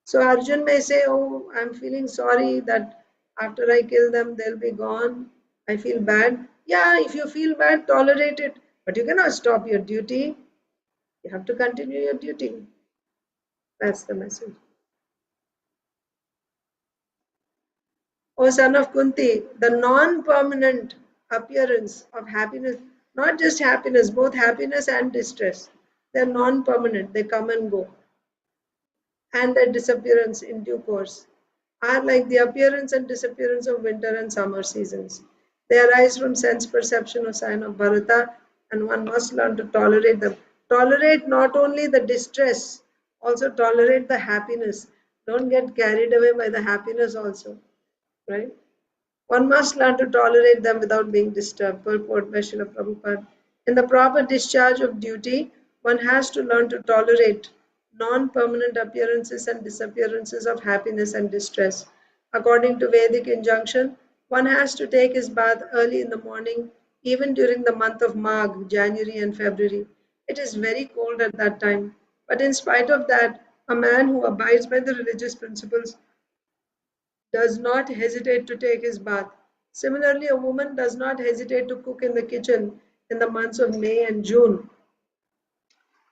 So Arjun may say, oh, I'm feeling sorry that after I kill them, they'll be gone. I feel bad. Yeah, if you feel bad, tolerate it. But you cannot stop your duty. You have to continue your duty. That's the message. O son of Kunti, the non-permanent appearance of happiness, not just happiness, both happiness and distress, they're non-permanent, they come and go. And their disappearance in due course are like the appearance and disappearance of winter and summer seasons. They arise from sense perception of sign of Bharata and one must learn to tolerate them. Tolerate not only the distress, also tolerate the happiness. Don't get carried away by the happiness also, right? One must learn to tolerate them without being disturbed. Purport by Srila Prabhupada. In the proper discharge of duty, one has to learn to tolerate non-permanent appearances and disappearances of happiness and distress. According to Vedic injunction, one has to take his bath early in the morning, even during the month of Magh, January and February. It is very cold at that time. But in spite of that, a man who abides by the religious principles does not hesitate to take his bath. Similarly, a woman does not hesitate to cook in the kitchen in the months of May and June,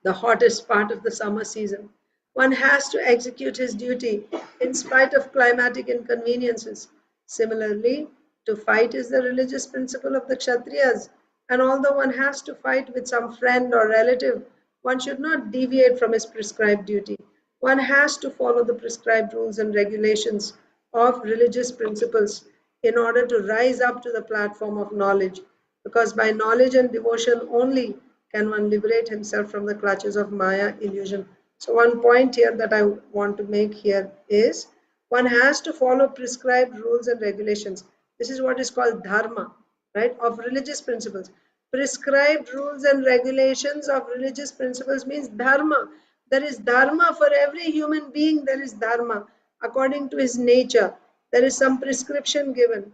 the hottest part of the summer season. One has to execute his duty in spite of climatic inconveniences. Similarly, to fight is the religious principle of the Kshatriyas, and although one has to fight with some friend or relative, one should not deviate from his prescribed duty. One has to follow the prescribed rules and regulations of religious principles in order to rise up to the platform of knowledge, because by knowledge and devotion only can one liberate himself from the clutches of Maya illusion. So one point here that I want to make here is one has to follow prescribed rules and regulations. This is what is called dharma, right, of religious principles. Prescribed rules and regulations of religious principles means dharma. There is dharma for every human being. There is dharma according to his nature. There is some prescription given.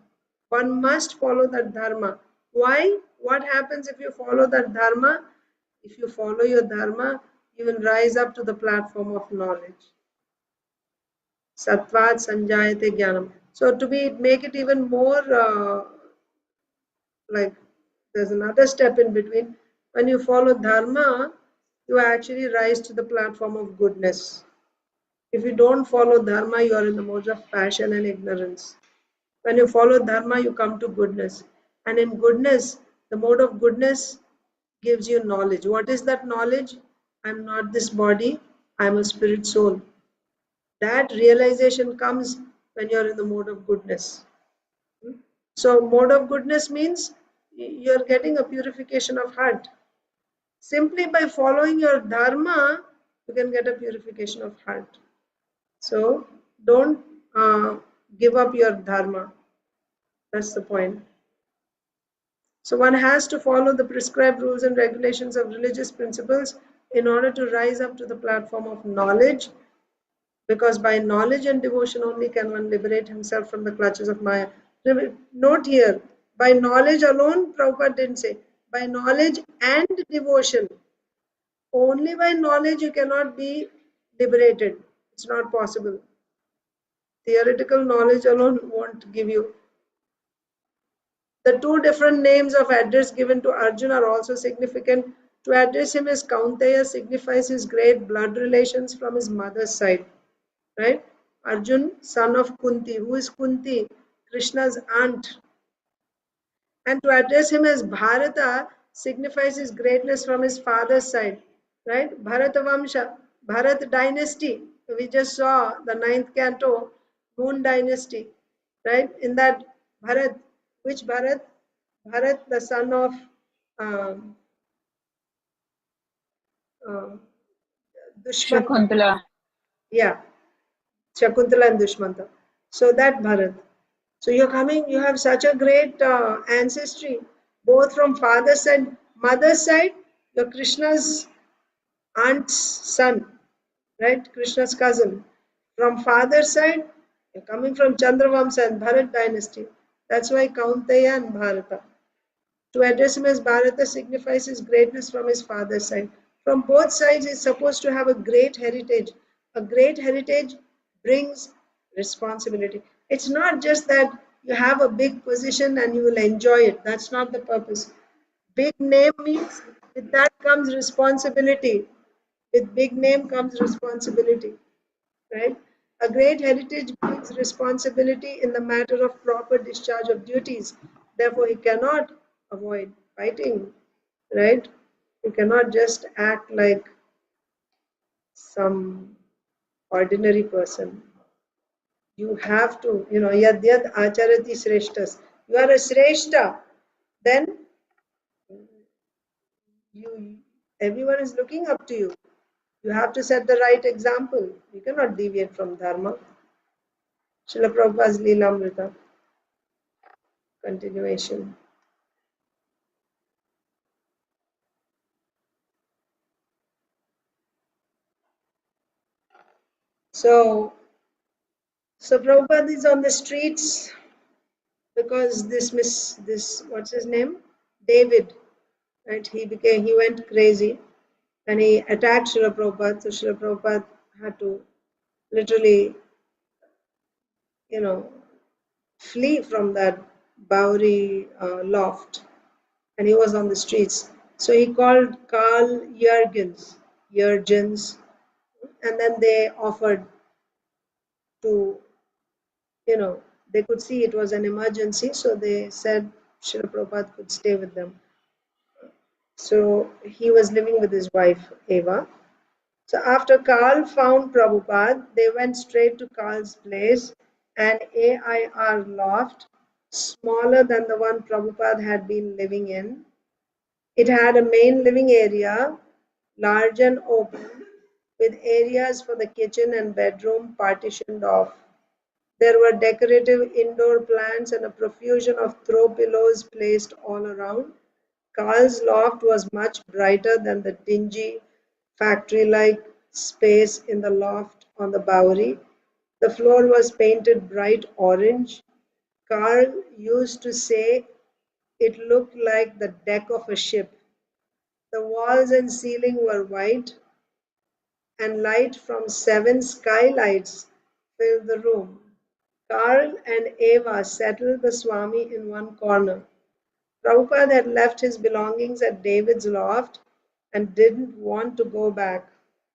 One must follow that dharma. Why? What happens if you follow that dharma? If you follow your dharma, you will rise up to the platform of knowledge. Sattvat sanjayate jnanam. So to make it even more like there's another step in between. When you follow dharma, you actually rise to the platform of goodness. If you don't follow dharma, you are in the modes of passion and ignorance. When you follow dharma, you come to goodness. And in goodness, the mode of goodness gives you knowledge. What is that knowledge? I'm not this body, I'm a spirit soul. That realization comes when you're in the mode of goodness. So mode of goodness means you're getting a purification of heart. Simply by following your dharma, you can get a purification of heart. So don't give up your dharma. That's the point. So one has to follow the prescribed rules and regulations of religious principles in order to rise up to the platform of knowledge, because by knowledge and devotion only can one liberate himself from the clutches of Maya. Note here, by knowledge alone, Prabhupada didn't say, by knowledge and devotion. Only by knowledge you cannot be liberated. It's not possible. Theoretical knowledge alone won't give you. The two different names of address given to Arjuna are also significant. To address him as Kaunteya signifies his great blood relations from his mother's side. Right? Arjun, son of Kunti. Who is Kunti? Krishna's aunt. And to address him as Bharata signifies his greatness from his father's side. Right? Bharata Vamsha, Bharat dynasty. We just saw the 9th canto, Moon dynasty. Right? In that Bharat, which Bharat? Bharat, the son of Dushmanta. Shakuntala. Yeah, Shakuntala and Dushmanta. So that Bharat. So you're coming, you have such a great ancestry, both from father's side, mother's side, you're Krishna's aunt's son, right? Krishna's cousin. From father's side, you're coming from Chandravamsa and Bharat dynasty. That's why Kaunteya and Bharata. To address him as Bharata signifies his greatness from his father's side. From both sides, he is supposed to have a great heritage. A great heritage brings responsibility. It's not just that you have a big position and you will enjoy it. That's not the purpose. Big name means with that comes responsibility. With big name comes responsibility. Right? A great heritage brings responsibility in the matter of proper discharge of duties. Therefore, he cannot avoid fighting, right? You cannot just act like some ordinary person. You have to, yad yad acharati sreshtas. You are a sreshta. Then everyone is looking up to you. You have to set the right example. You cannot deviate from dharma. Srila Prabhupada's Leelamrita. Continuation. So Prabhupada is on the streets because this what's his name? David, right? He went crazy and he attacked Srila Prabhupada. So Srila Prabhupada had to literally, flee from that Bowery loft, and he was on the streets. So he called Carl Jurgens, and then they offered to, they could see it was an emergency, so they said Srila Prabhupada could stay with them. So he was living with his wife, Eva. So after Carl found Prabhupada, they went straight to Carl's place, an AIR loft, smaller than the one Prabhupada had been living in. It had a main living area, large and open, with areas for the kitchen and bedroom partitioned off. There were decorative indoor plants and a profusion of throw pillows placed all around. Carl's loft was much brighter than the dingy, factory-like space in the loft on the Bowery. The floor was painted bright orange. Carl used to say it looked like the deck of a ship. The walls and ceiling were white, and light from 7 skylights filled the room. Carl and Eva settled the Swami in one corner. Prabhupada had left his belongings at David's loft and didn't want to go back.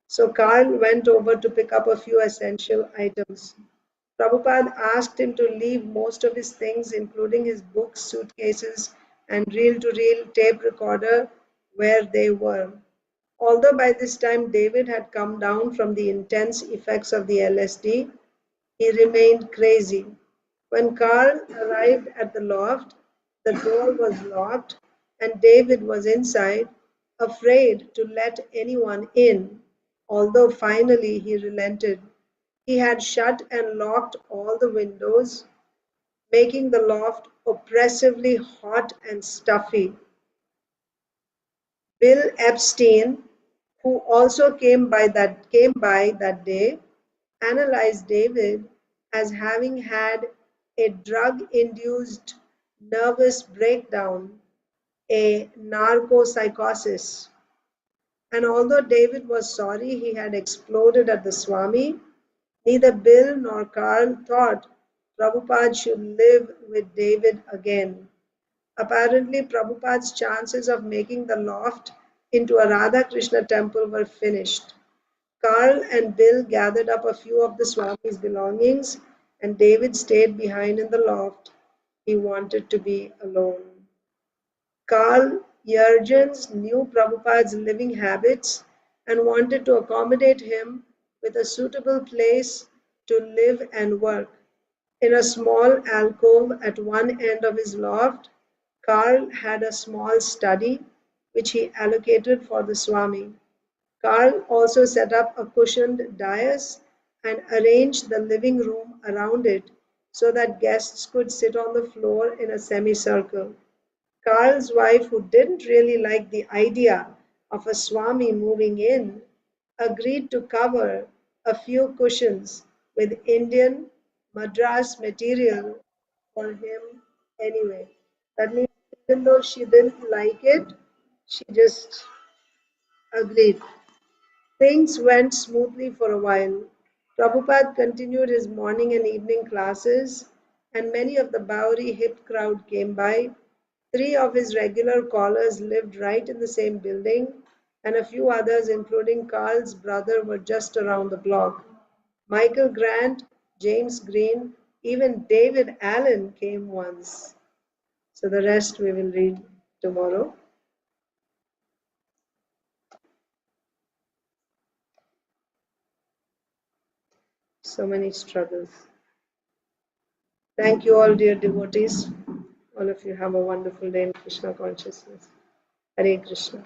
So Carl went over to pick up a few essential items. Prabhupada asked him to leave most of his things, including his books, suitcases, and reel-to-reel tape recorder, where they were. Although by this time David had come down from the intense effects of the LSD, he remained crazy. When Carl arrived at the loft, the door was locked and David was inside, afraid to let anyone in, although finally he relented. He had shut and locked all the windows, making the loft oppressively hot and stuffy. Bill Epstein, who also came by that day, analyzed David as having had a drug-induced nervous breakdown, a narcopsychosis. And although David was sorry he had exploded at the Swami, neither Bill nor Carl thought Prabhupada should live with David again. Apparently, Prabhupada's chances of making the loft into a Radha Krishna temple were finished. Carl and Bill gathered up a few of the Swami's belongings, and David stayed behind in the loft. He wanted to be alone. Carl Jurgens knew Prabhupada's living habits and wanted to accommodate him with a suitable place to live and work. In a small alcove at one end of his loft, Carl had a small study which he allocated for the Swami. Carl also set up a cushioned dais and arranged the living room around it so that guests could sit on the floor in a semicircle. Carl's wife, who didn't really like the idea of a Swami moving in, agreed to cover a few cushions with Indian Madras material for him anyway. That means even though she didn't like it, she just agreed. Things went smoothly for a while. Prabhupada continued his morning and evening classes, and many of the Bowery hip crowd came by. 3 of his regular callers lived right in the same building, and a few others, including Carl's brother, were just around the block. Michael Grant, James Green, even David Allen came once. So the rest we will read tomorrow. So many struggles. Thank you all, dear devotees. All of you have a wonderful day in Krishna consciousness. Hare Krishna.